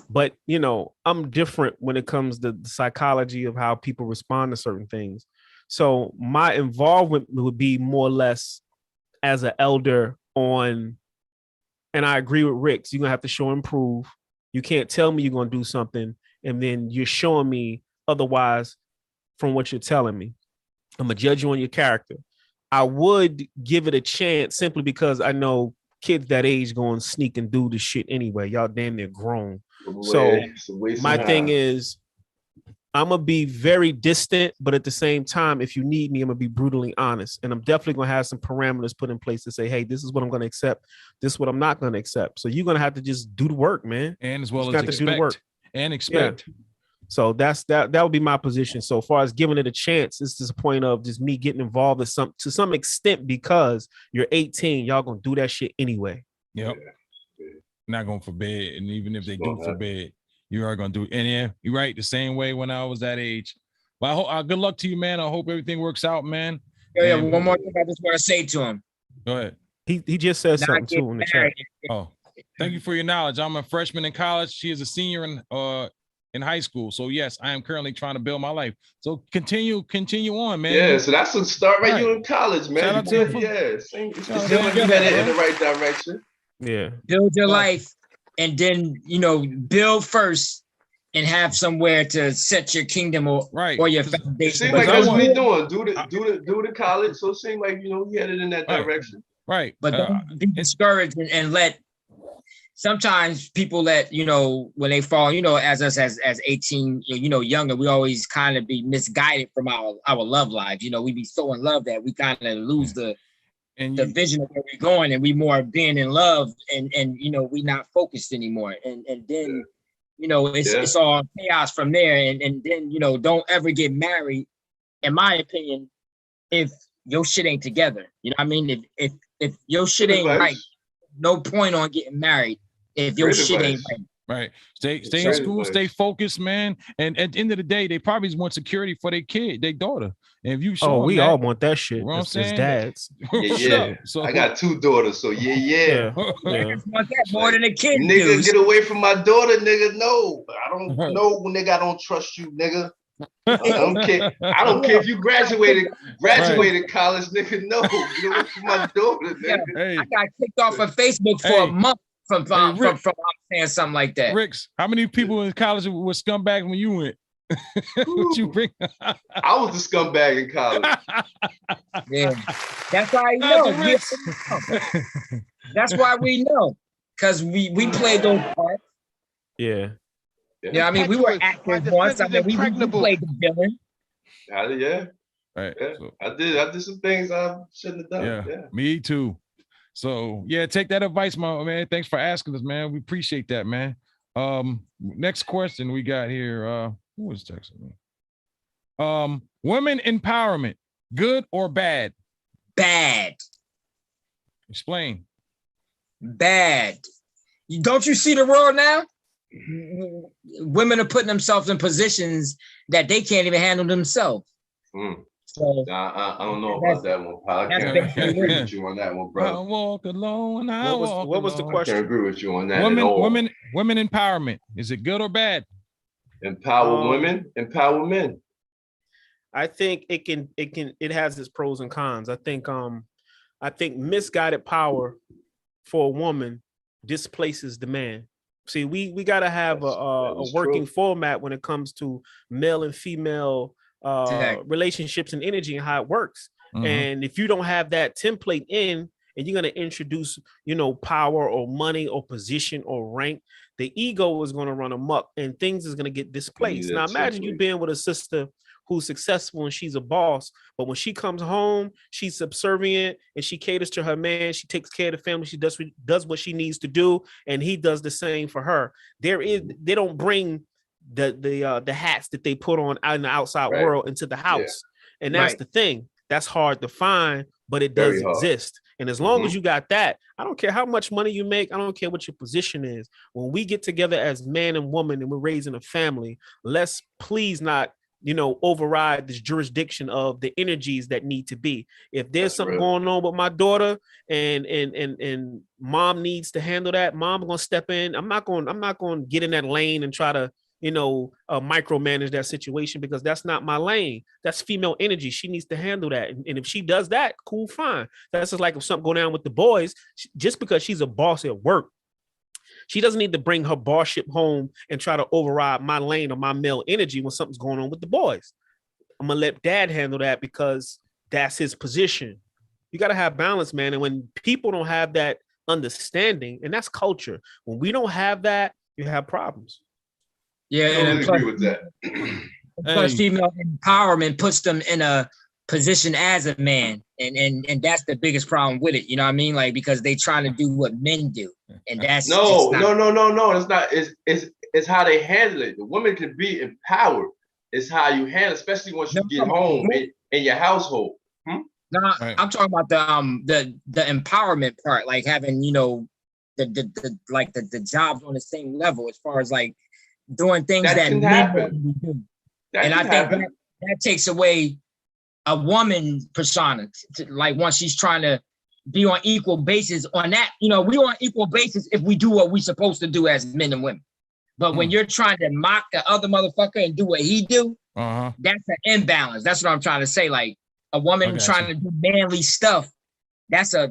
but you know, I'm different when it comes to the psychology of how people respond to certain things. So my involvement would be more or less as an elder and I agree with Rick. So you're gonna have to show and prove. You can't tell me you're gonna do something and then you're showing me otherwise from what you're telling me. I'm gonna judge you on your character. I would give it a chance simply because I know kids that age go and sneak and do the shit anyway. Y'all damn near grown. So my thing is, I'm gonna be very distant, but at the same time, if you need me, I'm gonna be brutally honest, and I'm definitely gonna have some parameters put in place to say, hey, this is what I'm gonna accept. This is what I'm not gonna accept. So you're gonna have to just do the work, man, and as well as expect. Do the work and expect. Yeah. So that would be my position. So far as giving it a chance, it's just a point of just me getting involved to some extent because you're 18, y'all gonna do that shit anyway. Yep. Not gonna forbid, and even if they do forbid, you are gonna do. And yeah, you're right. The same way when I was that age. But I hope good luck to you, man. I hope everything works out, man. Yeah. One more thing I just want to say to him. Go ahead. He just said something too in the chat. Oh, thank you for your knowledge. I'm a freshman in college. She is a senior in high school. So yes, I am currently trying to build my life. So continue on, man. Yeah, so that's a start right. You in college, man. Shout out to you. It's you headed in the right direction. Yeah. Build your life and then, you know, build first and have somewhere to set your kingdom or your foundation. It seems like that's what we're doing. Do the college. So it seems like, you know, we headed in that direction. Right. But don't be discouraged and let sometimes people that, you know, when they fall, you know, as us as 18, you know, younger, we always kind of be misguided from our love lives. You know, we be so in love that we kind of lose the vision of where we're going, and we more being in love, and you know, we not focused anymore, and then you know, it's all chaos from there, and then, you know, don't ever get married, in my opinion, if your shit ain't together. You know what I mean? If your shit ain't right, no point on getting married if your shit ain't right. Right. Stay in school, stay focused, man. And at the end of the day, they probably just want security for their kid, their daughter. And if you show we all want that shit. You know what I'm saying? Dads. Yeah. So I got 2 daughters, so yeah. Want that more than a kid. Nigga, get away from my daughter, nigga. No, I don't know, nigga. I don't trust you, nigga. I don't care. I don't care if you graduated college, nigga. No, get away from my daughter, nigga. Hey. I got kicked off of Facebook for a month from saying something like that. Ricks, how many people in college were scumbags when you went? What you bring? I was the scumbag in college. Yeah, that's why I know. That's why we know, because we played those parts. Yeah. Yeah, I mean, we were actors once. I mean, we played the villain. Yeah. Right. Yeah. So, I did some things I shouldn't have done. Yeah. Me too. So yeah, take that advice, my man. Thanks for asking us, man. We appreciate that, man. Next question we got here. Who was texting me? Women empowerment, good or bad? Bad. Explain. bad. Don't you see the world now? Women are putting themselves in positions that they can't even handle themselves. So I don't know about that one, Pop. I can't agree with you on that one, bro. I walk alone. What was the question? I can't agree with you on that at all. Women empowerment. Is it good or bad? Empower women, empower men. I think it has its pros and cons. I think misguided power for a woman displaces the man. See, we got to have a working format when it comes to male and female relationships and energy and how it works. And if you don't have that template in, and you're going to introduce, power or money or position or rank, the ego is going to run amok and things is going to get displaced. Now imagine you being with a sister who's successful and she's a boss, but when she comes home, she's subservient and she caters to her man. She takes care of the family. She does what she needs to do, and he does the same for her. They don't bring the hats that they put on out in the outside world into the house, and that's the thing. That's hard to find, but it does exist. And as long as you got that, I don't care how much money you make. I don't care what your position is. When we get together as man and woman and we're raising a family, let's please not, override this jurisdiction of the energies that need to be. If there's something going on with my daughter and mom needs to handle that, mom going to step in. I'm not going to get in that lane and try to, micromanage that situation, because that's not my lane. That's female energy. She needs to handle that. And if she does that, cool, fine. That's just like if something go down with the boys, just because she's a boss at work, she doesn't need to bring her bossship home and try to override my lane or my male energy when something's going on with the boys. I'm going to let dad handle that because that's his position. You got to have balance, man. And when people don't have that understanding, and that's culture, when we don't have that, you have problems. Yeah, I totally agree with that. Plus, female empowerment puts them in a position as a man, and that's the biggest problem with it. You know what I mean? Like, because they trying to do what men do, and that's no. It's not. It's how they handle it. The woman can be empowered. It's how you handle, especially once you get home in your household. No, I'm talking about the empowerment part, like having the jobs on the same level as far as like doing things that men happen. Do. And I think that takes away a woman persona, like once she's trying to be on equal basis on that, we on equal basis if we do what we're supposed to do as men and women. But when you're trying to mock the other motherfucker and do what he do, that's an imbalance. That's what I'm trying to say. Like a woman trying to do manly stuff, that's a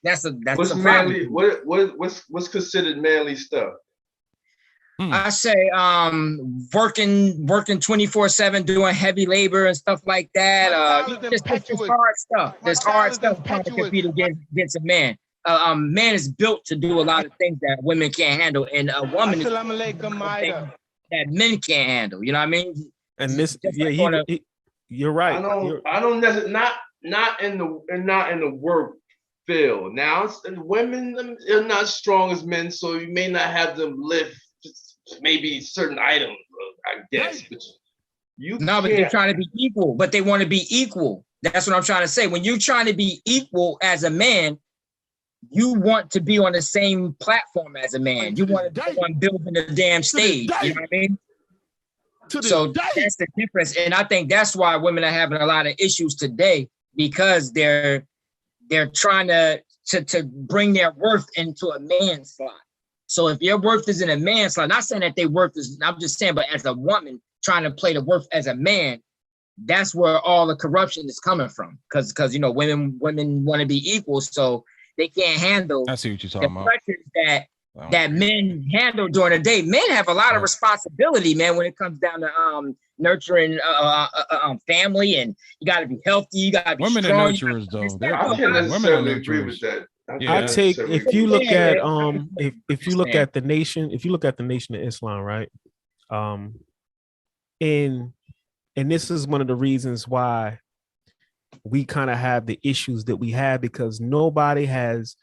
what's manly? What's considered manly stuff? I say working 24/7, doing heavy labor and stuff like that. Just hard stuff. There's hard stuff trying to compete against a man. Man is built to do a lot of things that women can't handle, and a woman is that men can't handle. You know what I mean? And this, you're right. I don't necessarily not in the work field. Now, women are not strong as men, so you may not have them lift maybe certain items, I guess. But but they're trying to be equal. But they want to be equal. That's what I'm trying to say. When you're trying to be equal as a man, you want to be on the same platform as a man. You want to be on building the damn stage. You know what I mean? So that's the difference. And I think that's why women are having a lot of issues today, because they're trying to bring their worth into a man's slot. So if your worth is in a man's slot, not saying that their worth is, I'm just saying, but as a woman trying to play the worth as a man, that's where all the corruption is coming from. Because women want to be equal, so they can't handle I see what you're talking about. Pressures that men handle during the day. Men have a lot of responsibility, man, when it comes down to nurturing family, and you got to be healthy. You got to be women strong. Are nurturers, though. I can't necessarily agree with that. If you look at the nation of Islam, right? And this is one of the reasons why we kind of have the issues that we have, because nobody has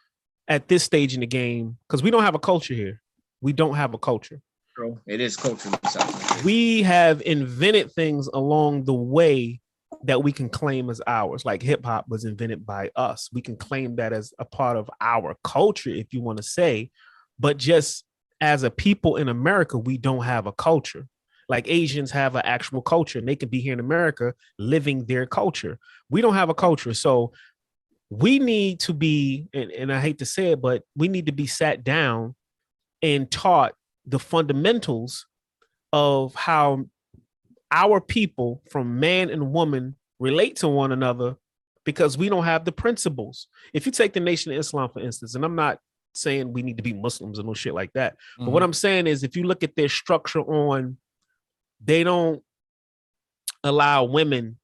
at this stage in the game, because we don't have a culture here. We don't have a culture. It is culture. We have invented things along the way that we can claim as ours. Like hip hop was invented by us. We can claim that as a part of our culture, if you want to say, but just as a people in America, we don't have a culture. Like Asians have an actual culture and they can be here in America living their culture. We don't have a culture. So we need to be, and I hate to say it, but we need to be sat down and taught the fundamentals of how our people, from man and woman, relate to one another, because we don't have the principles. If you take the Nation of Islam, for instance, and I'm not saying we need to be Muslims and no shit like that, but what I'm saying is, if you look at their structure on, they don't allow women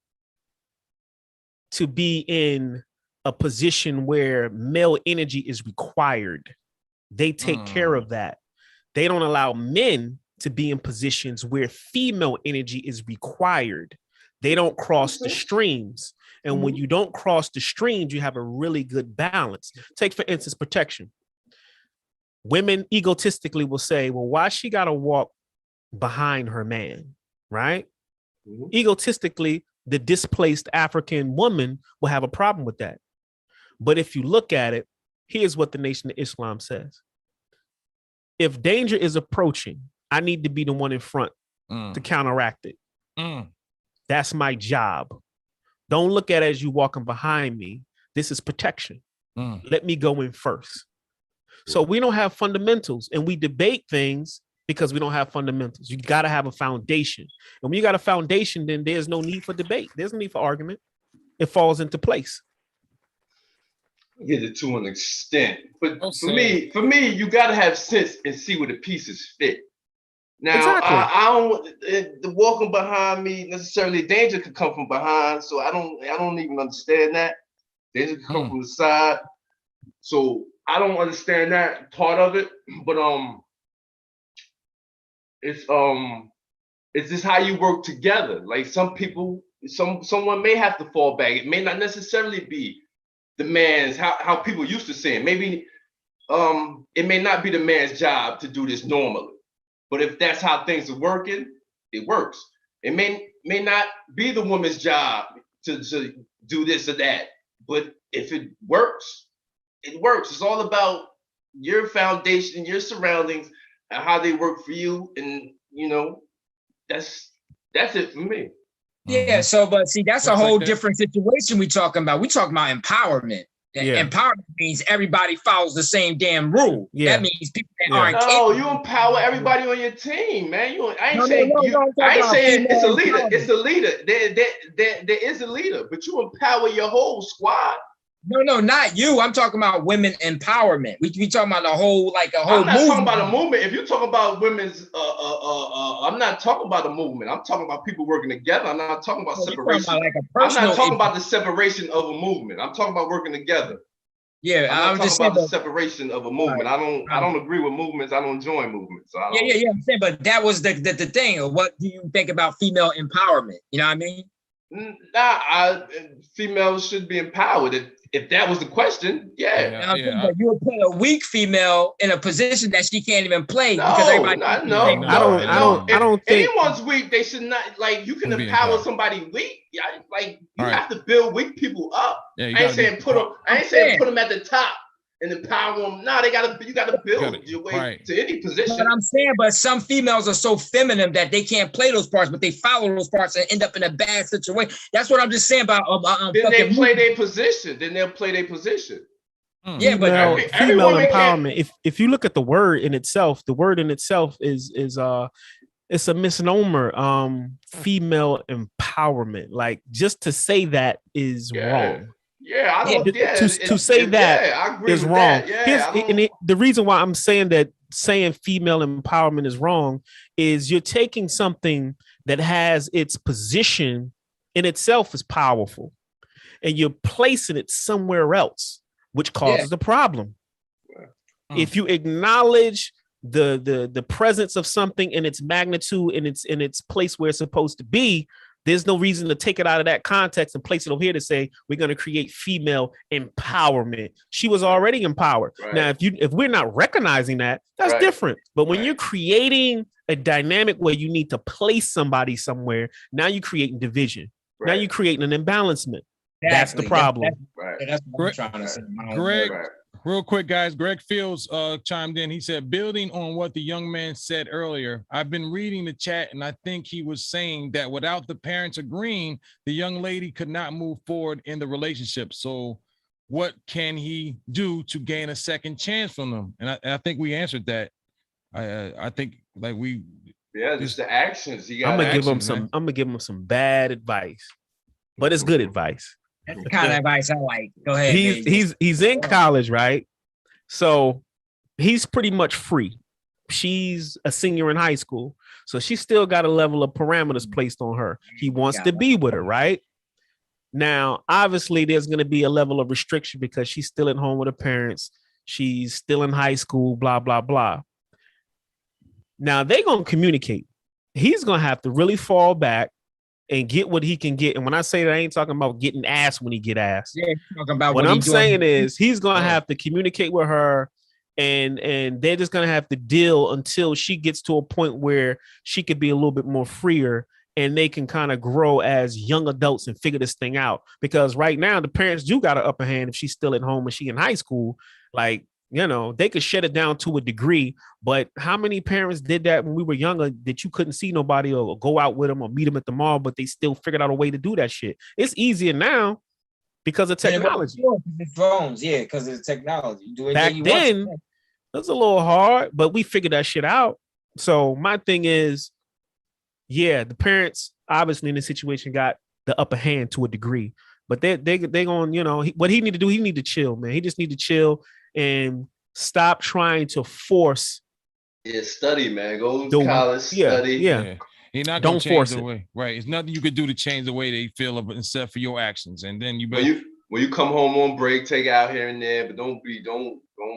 to be in a position where male energy is required. They take care of that. They don't allow men to be in positions where female energy is required. They don't cross the streams. And when you don't cross the streams, you have a really good balance. Take, for instance, protection. Women egotistically will say, well, why she got to walk behind her man, right? Egotistically, the displaced African woman will have a problem with that. But if you look at it, here's what the Nation of Islam says. If danger is approaching, I need to be the one in front to counteract it. That's my job. Don't look at it as you walking behind me. This is protection. Let me go in first. So we don't have fundamentals, and we debate things because we don't have fundamentals. You got to have a foundation. And when you got a foundation, then there's no need for debate. There's no need for argument. It falls into place. I get it to an extent, but for me, you got to have sense and see where the pieces fit. Now, exactly. I don't. The walking behind me necessarily. Danger could come from behind, so I don't even understand that. Danger could come from the side, so I don't understand that part of it. But it's just how you work together. Like some people, someone may have to fall back. It may not necessarily be the man's how people used to say it. Maybe it may not be the man's job to do this normally. But if that's how things are working, it works. It may not be the woman's job to do this or that. But if it works, it works. It's all about your foundation, your surroundings, and how they work for you. And that's it for me. Yeah. So, but see, that's a whole different situation we talking about. We talking about empowerment. Yeah. Empowerment means everybody follows the same damn rule. Yeah. That means people that aren't capable. You empower everybody on your team, man. I ain't saying it's a leader. It's a leader. There is a leader, but you empower your whole squad. No, not you. I'm talking about women empowerment. We talking about a whole I'm not talking about a movement. If you're talking about women's, I'm not talking about a movement. I'm talking about people working together. I'm not talking about separation. I'm not talking about the separation of a movement. I'm talking about working together. Yeah, I'm talking about the separation of a movement. Right. I don't agree with movements. I don't join movements. So yeah. I'm saying, but that was the thing. What do you think about female empowerment? You know what I mean? Females should be empowered. If that was the question, yeah. But you would put a weak female in a position that she can't even play because everybody. I don't think anyone's weak. They should not. Like, you can empower somebody weak. Like, you have to build weak people up. I ain't saying put them at the top and empower them. No, you gotta build your way to any position. But I'm saying, but some females are so feminine that they can't play those parts, but they follow those parts and end up in a bad situation. That's what I'm just saying about. Then they play their position. Yeah, but female empowerment. If you look at the word in itself, is it's a misnomer. Female empowerment. Like, just to say that is wrong. Yeah, I don't. To say that I agree is with wrong. That. The reason why I'm saying that saying female empowerment is wrong is you're taking something that has its position in itself is powerful, and you're placing it somewhere else, which causes a problem. If you acknowledge the presence of something in its magnitude in its place where it's supposed to be, there's no reason to take it out of that context and place it over here to say we're going to create female empowerment. She was already empowered. Right. Now, if we're not recognizing that, that's different. But when you're creating a dynamic where you need to place somebody somewhere, now you're creating division. Now you're creating an imbalancement. That's the problem. That's what I'm trying to say. Greg, real quick, guys. Greg Fields chimed in. He said, building on what the young man said earlier, I've been reading the chat, and I think he was saying that without the parents agreeing, the young lady could not move forward in the relationship. So what can he do to gain a second chance from them? And I think we answered that. I think like we. Yeah, just the actions. I'm gonna give him some bad advice, but it's good advice. That's the kind of advice I like. Go ahead. He's in college, right? So he's pretty much free. She's a senior in high school, so she's still got a level of parameters placed on her. He wants to be with her, right? Now, obviously, there's going to be a level of restriction because she's still at home with her parents. She's still in high school, blah, blah, blah. Now, they're going to communicate. He's going to have to really fall back and get what he can get. And when I say that, I ain't talking about getting ass when he get ass. Yeah, talking about what I'm saying is he's going to have to communicate with her, and they're just going to have to deal until she gets to a point where she could be a little bit more freer and they can kind of grow as young adults and figure this thing out. Because right now, the parents do got an upper hand if she's still at home and she in high school. Like, you know, they could shut it down to a degree, but how many parents did that when we were younger that you couldn't see nobody or go out with them or meet them at the mall, but they still figured out a way to do that shit? It's easier now because of technology. Phones, yeah, because of technology. Back then, it was a little hard, but we figured that shit out. So my thing is, yeah, the parents obviously in this situation got the upper hand to a degree, but they going, you know, what he need to do, he need to chill, man. He just need to chill and stop trying to force. Yeah, study, man. Go to college, study. Yeah. You're not gonna change the way, right? It's nothing you could do to change the way they feel except for your actions. And then when you come home on break, take it out here and there, but don't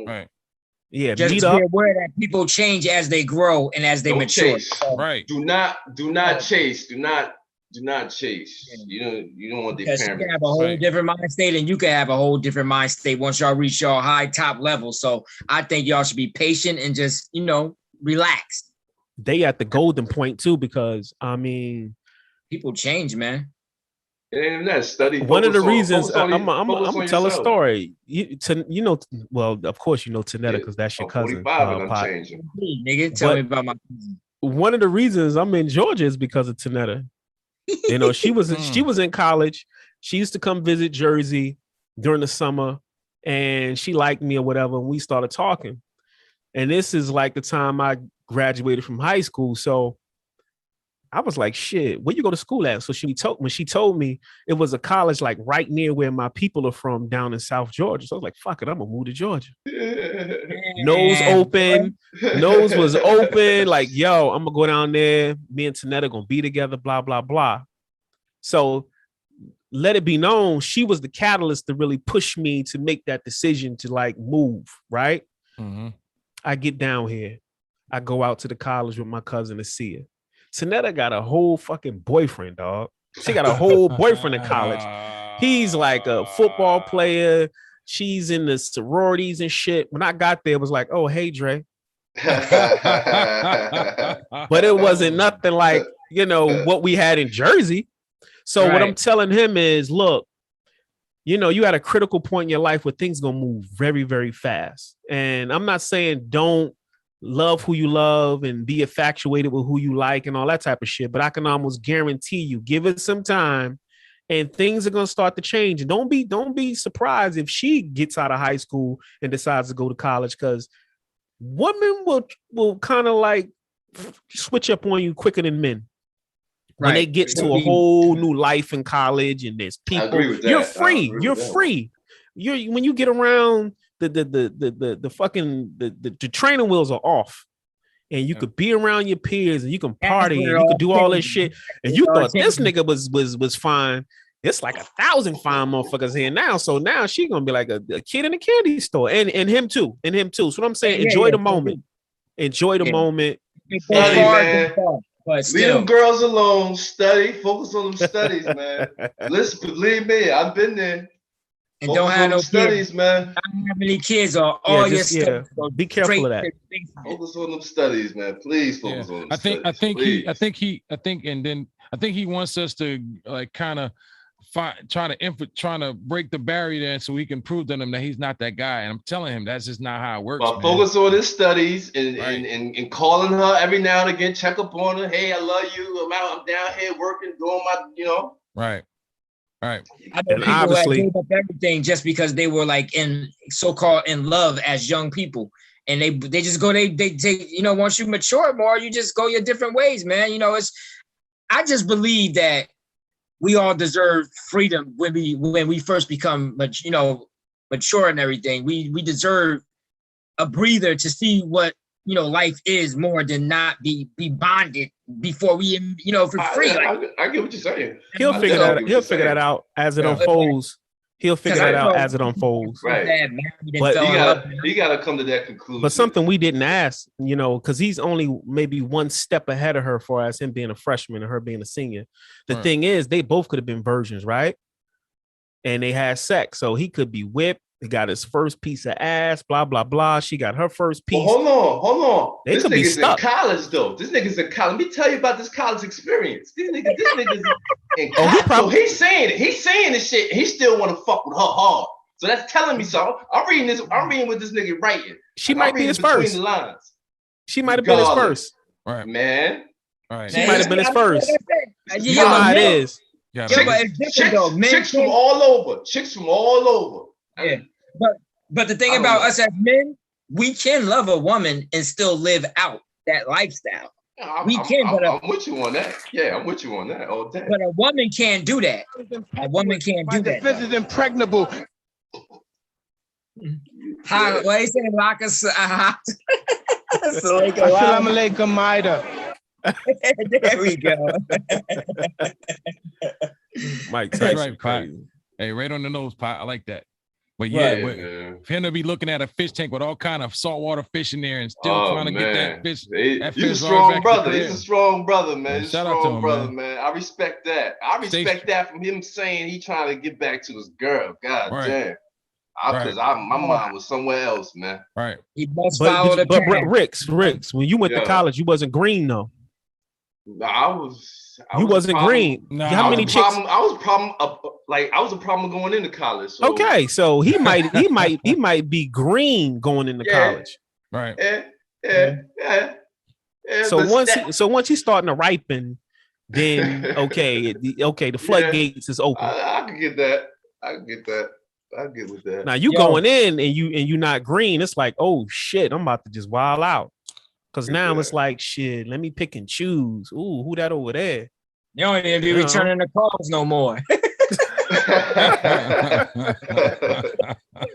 right. Yeah, just be aware that people change as they grow and as they mature. Right. Do not chase. Do not chase. You don't want the parents. You can have a whole different mind state, and you can have a whole different mind state once y'all reach your high top level. So I think y'all should be patient and just, relax. They at the golden point too, because I mean, people change, man. And that study. One of the reasons I'm gonna tell a story. Well, of course you know Tanetta because that's your cousin. Nigga, tell me about my cousin. One of the reasons I'm in Georgia is because of Tanetta. She was in college. She used to come visit Jersey during the summer, and she liked me or whatever. And we started talking. And this is like the time I graduated from high school. So I was like, shit, where you go to school at? So when she told me it was a college like right near where my people are from down in South Georgia. So I was like, fuck it, I'm gonna move to Georgia. Nose open, nose was open. Like, yo, I'm gonna go down there. Me and Tanetta gonna be together, blah, blah, blah. So let it be known, she was the catalyst to really push me to make that decision to like move, right? Mm-hmm. I get down here. I go out to the college with my cousin to see her. Tanetta got a whole fucking boyfriend, dog. She got a whole boyfriend in college. He's like a football player. She's in the sororities and shit. When I got there, it was like, oh, hey, Dre. But it wasn't nothing like, what we had in Jersey. So what I'm telling him is, look, you at a critical point in your life where things gonna move very, very fast. And I'm not saying don't love who you love and be infatuated with who you like and all that type of shit. But I can almost guarantee you, give it some time and things are going to start to change. And don't be surprised if she gets out of high school and decides to go to college, because women will kind of like switch up on you quicker than men. When they get to a whole new life in college and there's people, you're free. You're free. When you get around the fucking training wheels are off, and you could be around your peers and you can party and you could do all this shit. And you thought this nigga was fine. It's like 1,000 fine motherfuckers here now. So now she gonna be like a kid in a candy store, and him too. So what I'm saying, enjoy the moment. Enjoy the moment. Study, man. Leave them girls alone. Study. Focus on them studies, man. Listen, believe me, I've been there. And don't have no studies, kids, man. Don't have any kids or all your stuff. Be careful of that. Focus on them studies, man. Please focus on them studies. I think, and then I think he wants us to like kind of trying to break the barrier there so he can prove to them that he's not that guy. And I'm telling him that's just not how it works. Well, focus on his studies and calling her every now and again, check up on her. Hey, I love you. I'm down here working, doing my, Right. I know people obviously gave up everything just because they were like in so-called in love as young people. And they just go, they once you mature more, you just go your different ways, man. I just believe that we all deserve freedom when we first become mature and everything. We deserve a breather to see what life is more than not be bonded before we for free. I get what you're saying. He'll figure that out as it unfolds. He'll figure that out as it unfolds. Right. But you gotta come to that conclusion. But something we didn't ask, because he's only maybe one step ahead of her for as him being a freshman and her being a senior. The thing is, they both could have been virgins, right? And they had sex. So he could be whipped. He got his first piece of ass, blah, blah, blah. She got her first piece. Well, hold on. They this could be stuck. In college, though. This nigga's in college. Let me tell you about this college experience. This nigga's in college. So he's saying it. He's saying this shit. He still want to fuck with her hard. So that's telling me something. I'm reading what this nigga writing. She might be his first. The lines. She might have been his first. Right. Man. All right. She might have been his first. You know how it is. Chicks from all over. Yeah. But the thing about us as men, we can love a woman and still live out that lifestyle. I'm with you on that. Yeah, I'm with you on that all day. But a woman can't do that. A woman can't do that. My defense is impregnable. What are you saying? Lock us. Assalamu alaikum, Maida. There we go. Mike, that's right, Pot. Hey, right on the nose, Pot. I like that. But yeah, for him to be looking at a fish tank with all kind of saltwater fish in there and still trying to get that fish. He's a strong brother. He's a strong brother, man. He's a Shout out to him, brother, man. I respect that. I respect that from him saying he trying to get back to his girl. God damn. Because my mind was somewhere else, man. Right. He must follow the plan. Ricks, when you went to college, you wasn't green though. You wasn't green. Nah, how many chicks? I was a problem going into college. So. Okay, so he might be green going into college. Right. Yeah. So once he's starting to ripen, then the floodgates is open. I can get that. I get with that. Now you going in and you not green. It's like, oh shit, I'm about to just wild out. Cause now it's like shit. Let me pick and choose. Ooh, who that over there? You don't even be returning the calls no more.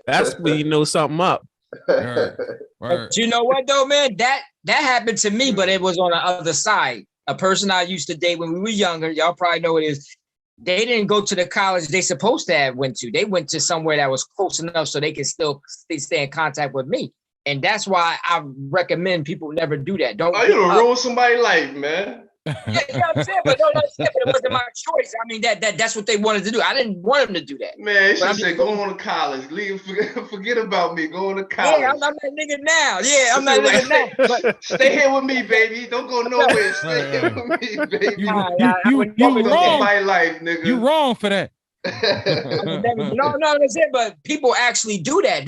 That's when you know something up. But you know what though, man? That happened to me, but it was on the other side. A person I used to date when we were younger. Y'all probably know what it is. They didn't go to the college they supposed to have went to. They went to somewhere that was close enough so they can still stay in contact with me. And that's why I recommend people never do that. Don't you gonna ruin somebody's life, man. Yeah, I'm saying, but it wasn't my choice. I mean, that's what they wanted to do. I didn't want them to do that. Man, you should say, go on to college. Forget about me. Go on to college. Yeah, I'm that nigga now. Yeah, I'm that nigga now. But stay here with me, baby. Don't go nowhere. Stay here with me, baby. You wrong. My life, nigga. You wrong for that. No, that's it. But people actually do that.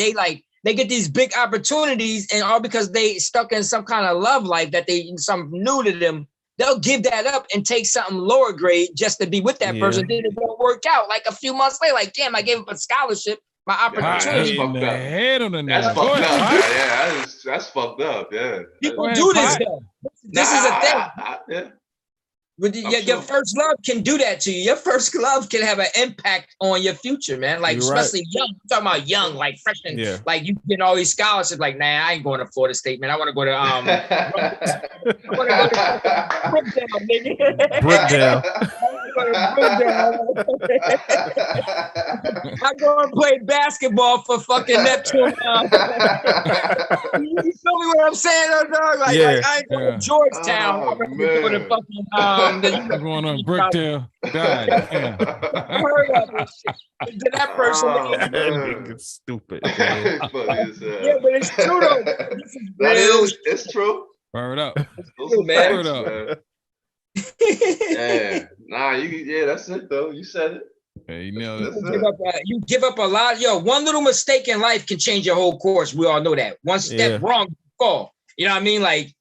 They get these big opportunities, and all because they stuck in some kind of love life that something new to them. They'll give that up and take something lower grade just to be with that person. Then it don't work out. Like a few months later, like, damn, I gave up a scholarship, my opportunity. That's fucked up. Yeah, that's fucked up. Yeah. People do this though. This is a thing. Your first love can do that to you. Your first love can have an impact on your future, man. Like, especially young. I'm talking about young, like freshman. Yeah. Like, you get all these scholarships. Like, nah, I ain't going to Florida State, man. I want to go to Brookdale, nigga. Brookdale. I go and play basketball for fucking Neptune. You feel me what I'm saying, dog? Like, I ain't going to Georgetown. I'm going to fucking I'm going on Brookdale. God damn. I heard of this shit. To that person. That nigga's stupid. Yeah, but it's true though. It's true. Fire it up. It's true, man. Fire it up. Yeah, that's it though. You said it. Hey, you know, You give up a lot. Yo, one little mistake in life can change your whole course. We all know that. One step wrong, you fall. You know what I mean? Like,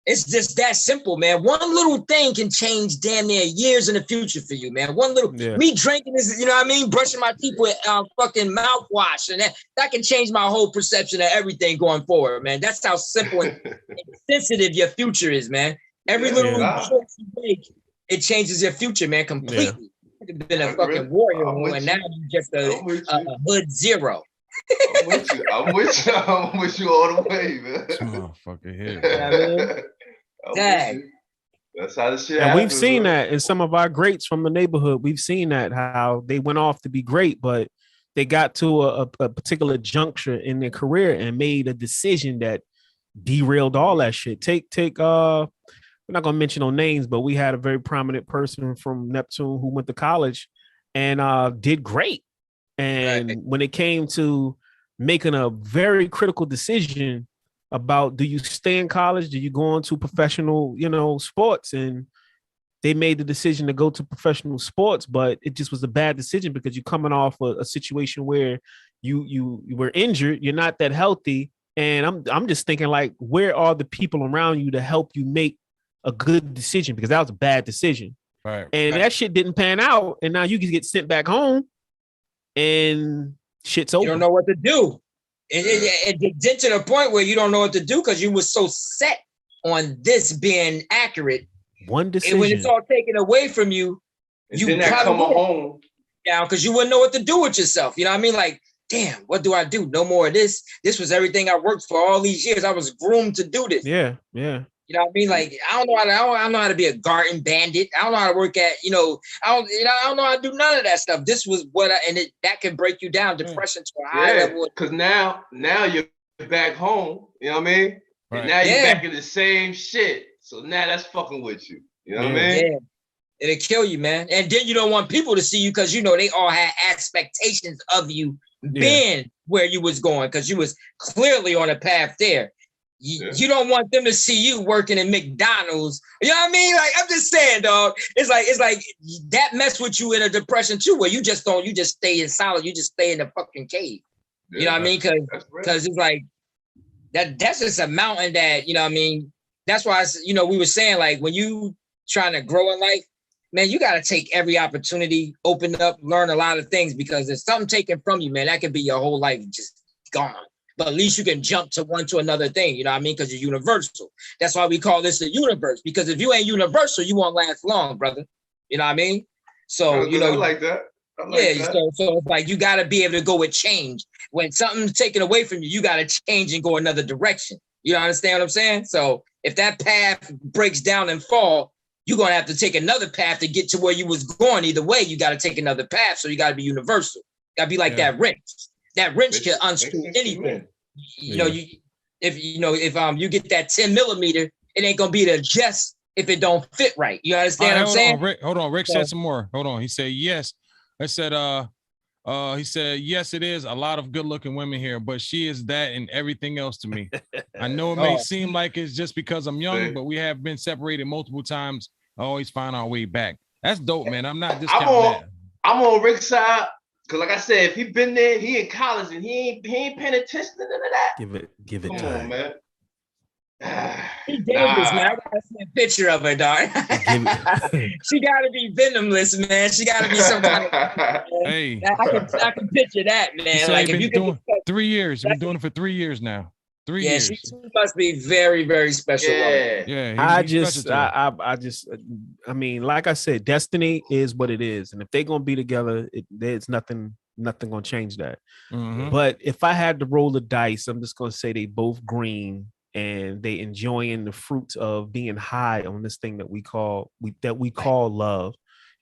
it's just that simple, man. One little thing can change damn near years in the future for you, man. One little me drinking this, you know what I mean? Brushing my teeth with fucking mouthwash, and that can change my whole perception of everything going forward, man. That's how simple and sensitive your future is, man. Every little choice you make, it changes your future, man, completely. You could have been a fucking warrior, and now you're just a hood zero. I'm with you. I'm with you all the way, man. This motherfucker here. Dang. That's how this shit and happens. We've seen that in some of our greats from the neighborhood. We've seen that how they went off to be great, but they got to a particular juncture in their career and made a decision that derailed all that shit. Take we're not gonna mention no names, but we had a very prominent person from Neptune who went to college and did great. And when it came to making a very critical decision about, do you stay in college? Do you go on to professional, sports? And they made the decision to go to professional sports, but it just was a bad decision because you're coming off a situation where you were injured. You're not that healthy. And I'm just thinking, like, where are the people around you to help you make a good decision? Because that was a bad decision. Right. And that shit didn't pan out. And now you can get sent back home and shit's over. You don't know what to do. It gets to the point where you don't know what to do because you were so set on this being accurate. One decision. And when it's all taken away from you, you come home down because you wouldn't know what to do with yourself. You know what I mean? Like, damn, what do I do? No more of this. This was everything I worked for all these years. I was groomed to do this. Yeah. You know what I mean? Like, I don't know how to be a garden bandit. I don't know how to work at, I don't know how to do none of that stuff. This was that can break you down, depression to a high level. Because now you're back home. You know what I mean? Right. And now you're back in the same shit. So now that's fucking with you. You know what I mean? Yeah. It'll kill you, man. And then you don't want people to see you because they all had expectations of you being where you was going because you was clearly on a path there. You don't want them to see you working in McDonald's. You know what I mean? Like, I'm just saying, dog. It's like that mess with you in a depression too, where you just stay in solid. You just stay in the fucking cave. You know what I mean? Because it's like that's just a mountain that, you know what I mean? That's why, we were saying, like, when you trying to grow in life, man, you got to take every opportunity, open up, learn a lot of things, because there's something taken from you, man. That could be your whole life just gone. But at least you can jump to another thing, you know what I mean? Because you're universal. That's why we call this the universe, because if you ain't universal, you won't last long, brother. You know what I mean? So, I like that. So it's like you got to be able to go with change. When something's taken away from you, you got to change and go another direction. You understand what I'm saying? So if that path breaks down and fall, you're going to have to take another path to get to where you was going. Either way, you got to take another path. So you got to be universal. Got to be like that wrench. That wrench can unscrew anything. If you get that 10 millimeter, it ain't gonna be to adjust if it don't fit right. You understand what I'm saying? Hold on. Rick said some more. Hold on. He said yes. I said he said yes, it is a lot of good looking women here, but she is that and everything else to me. I know it may seem like it's just because I'm young, but we have been separated multiple times. I always find our way back. That's dope, man. I'm not discounting that. I'm on Rick's side. Cause like I said, if he been there, he in college and he ain't paying attention to none of that. Give it Come time. on, man. She's dangerous, man. I gotta see a picture of her, dog. She gotta be venomous, man. She gotta be some kind of. Hey, I can picture that, man. Like if you doing 3 years, you've been doing it for 3 years now. 3 years. She must be very, very special. Yeah. I mean, like I said, destiny is what it is, and if they're gonna be together, there's nothing gonna change that. Mm-hmm. But if I had to roll the dice, I'm just gonna say they both green and they enjoying the fruits of being high on this thing that we call love.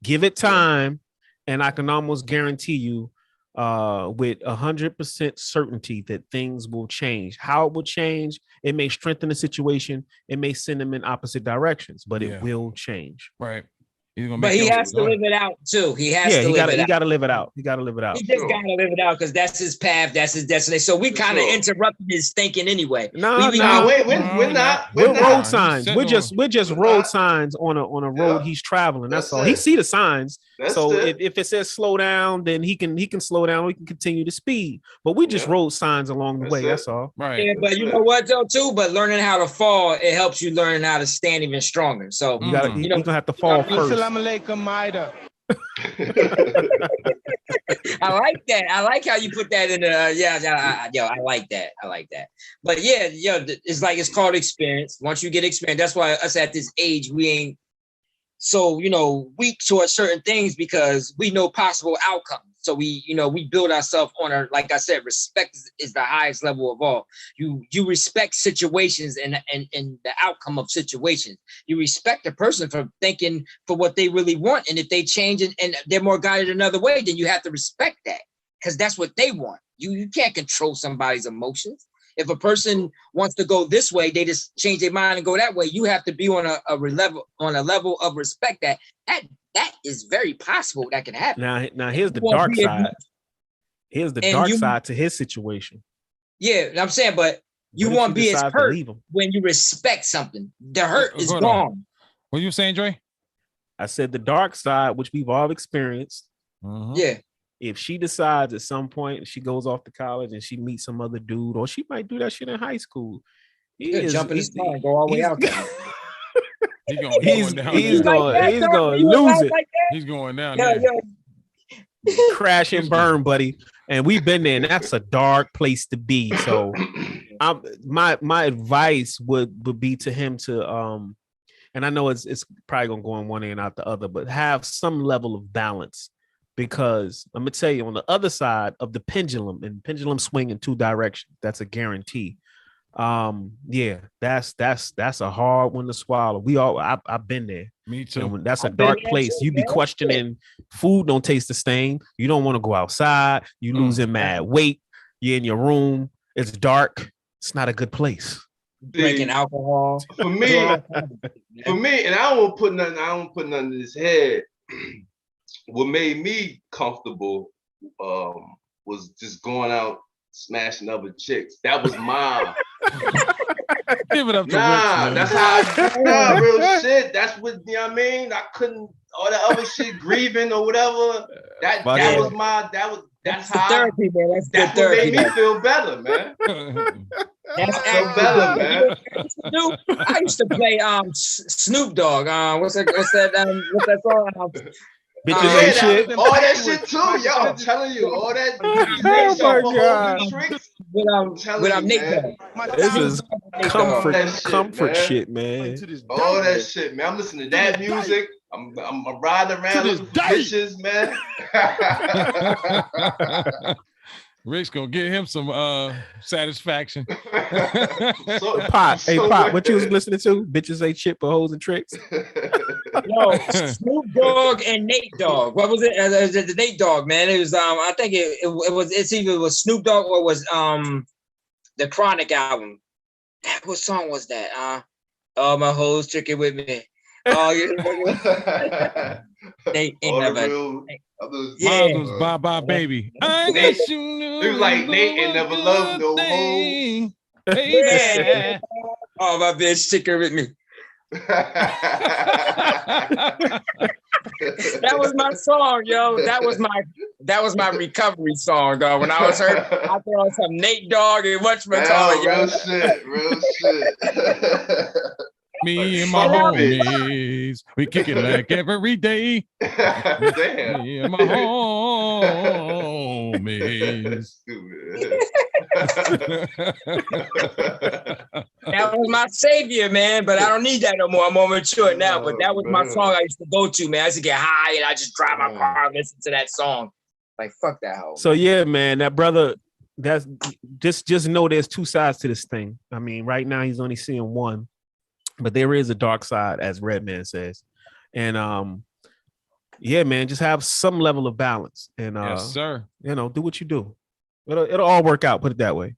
Give it time, and I can almost guarantee you, with 100% certainty that things will change. How it will change, it may strengthen the situation, it may send them in opposite directions, but it will change. Right. He's gonna But make he your- has to live it out too. He has to he live it out. He gotta live it out. He gotta live it out. He just gotta live it out because that's his path, that's his destiny. So we kind of interrupted his thinking anyway. We're not. We're road not. signs. We're just road signs on a road he's traveling. That's all. He see the signs. So if it says slow down, then he can slow down. We can continue to speed. But we just road signs along the way. That's all. Right. Yeah, but you know what though too. But learning how to fall, it helps you learn how to stand even stronger. So you gotta, you're gonna have to fall first. Assalamu alaikum, Maida. I like that. I like how you put that in the I like that. I like that. But yeah, it's like it's called experience. Once you get experience, that's why us at this age we ain't so weak towards certain things because we know possible outcomes. So we build ourselves on like I said, respect is the highest level of all. You respect situations and the outcome of situations. You respect a person for thinking for what they really want. And if they change and they're more guided another way, then you have to respect that because that's what they want. You can't control somebody's emotions. If a person wants to go this way, they just change their mind and go that way. You have to be on a level of respect that is very possible that can happen. Now here's the dark side. Here's the dark side to his situation. Yeah, I'm saying, but you won't be as hurt when you respect something. The hurt is gone. What you saying, Dre? I said the dark side, which we've all experienced. Yeah. If she decides at some point she goes off to college and she meets some other dude, or she might do that shit in high school. Jump in his car and go all the way out there. He's gonna lose it. He's going down there. Crash and burn, buddy. And we've been there, and that's a dark place to be. So, my advice would be to him to and I know it's probably gonna go on one end out the other, but have some level of balance. Because I'm gonna tell you, on the other side of the pendulum, and pendulum swing in two directions, that's a guarantee. That's a hard one to swallow. I've been there. Me too. That's a dark place. You be questioning food don't taste the same. You don't want to go outside. You losing mad weight. You're in your room. It's dark. It's not a good place. Drinking alcohol. For me, and I don't put nothing in his head. What made me comfortable was just going out smashing other chicks. That was my give it up to that's how real shit. That's what I mean. I couldn't all that other shit grieving or whatever. That's how therapy, man. That's good what therapy. made me feel better, man. That's feel better, man. I used to play Snoop Dogg. What's that song? Bitches ain't shit. All that shit too, yo. I'm telling you, all that. With Nate Dogg. This is comfort shit, man. All that shit, man. I'm listening to that music. I'm riding around looking for bitches, man. Rick's gonna get him some satisfaction. Pot, what you was listening to? Bitches ain't shit but hoes and tricks. Yo, Snoop Dogg and Nate Dogg. What was it? The Nate Dogg, man. It was I think it's either was Snoop Dogg or it was the Chronic album. What song was that? All my hoes tricking with me. They ain't never. Mine was Bye Bye Baby. I guess you knew. It was like Nate ain't never loved no hoe. Yeah. Oh, my bitch sticking with me. That was my song, yo. That was my recovery song, dog. When I was hurt, I threw on some Nate Dogg and whatchamacallit, yo. Real shit. Me and my homies, we kick it like every day. Damn. Me and my homies. That was my savior, man. But I don't need that no more. I'm more mature now. But that was my song I used to go to, man. I used to get high and I just drive my car and listen to that song. Like, fuck that hoe. So yeah, man, that brother. That's just know there's two sides to this thing. I mean, right now he's only seeing one. But there is a dark side, as Redman says. And yeah, man, just have some level of balance. And yes, sir. Do what you do. It'll all work out, put it that way.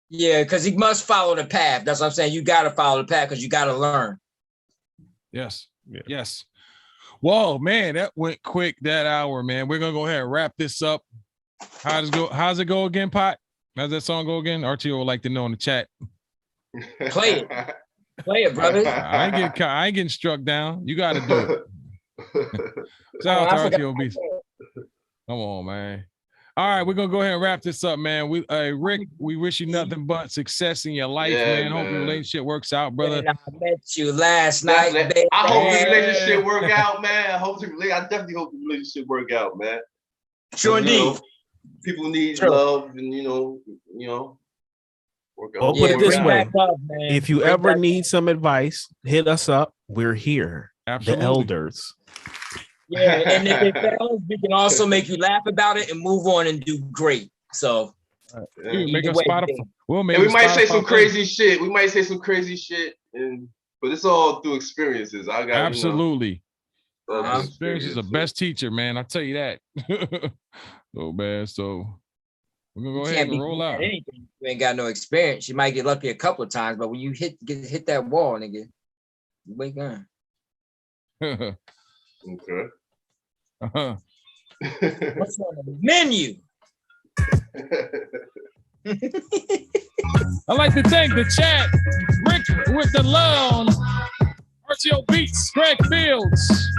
Yeah, because he must follow the path. That's what I'm saying. You gotta follow the path because you gotta learn. Yes. Yeah. Yes. Whoa, man, that went quick that hour, man. We're gonna go ahead and wrap this up. How's it go again, Pot? How's that song go again? RTO would like to know in the chat. Play it, brother. I ain't getting struck down. You got to do it. Shout out to RTO Beats. Come on, man. All right, we're gonna go ahead and wrap this up, man. Rick, we wish you nothing but success in your life, man. Hope your relationship works out, brother. Man, I met you last night, baby. I hope the relationship work out, man. I definitely hope the relationship work out, man. Sure indeed. People need love, and work out. Well, put it this way: up, if you ever need some advice, hit us up. We're here. Absolutely. The elders. Yeah, and if it fails, we can also make you laugh about it and move on and do great. So make a Spotify. We might say some crazy shit. But it's all through experiences. Absolutely. Experience is the best teacher, man. I'll tell you that. So bad. So we're gonna go ahead and roll out. Anything. You ain't got no experience. You might get lucky a couple of times, but when you hit that wall, nigga, you wake up. Okay. What's on the menu? I'd like to thank the chat, Rick with the love, RTO Beats, Greg Fields,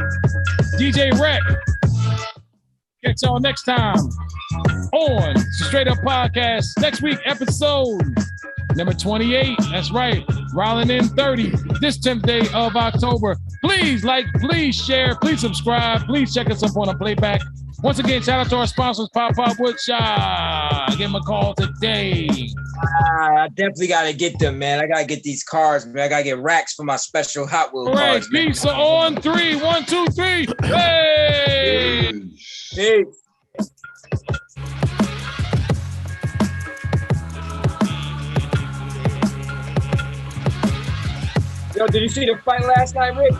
DJ Rec. Catch y'all next time on Straight Up Podcast. Next week, episode number 28. That's right, rolling in 30. This 10th day of October. Please like, please share, please subscribe, please check us up on a playback. Once again, shout out to our sponsors, Pop Woodshop. Give them a call today. I definitely got to get them, man. I got to get these cars, man. I got to get racks for my special Hot Wheels cars. All right, pizza on 3. 1, 2, 3. Hey! Hey. Yo, did you see the fight last night, Rick?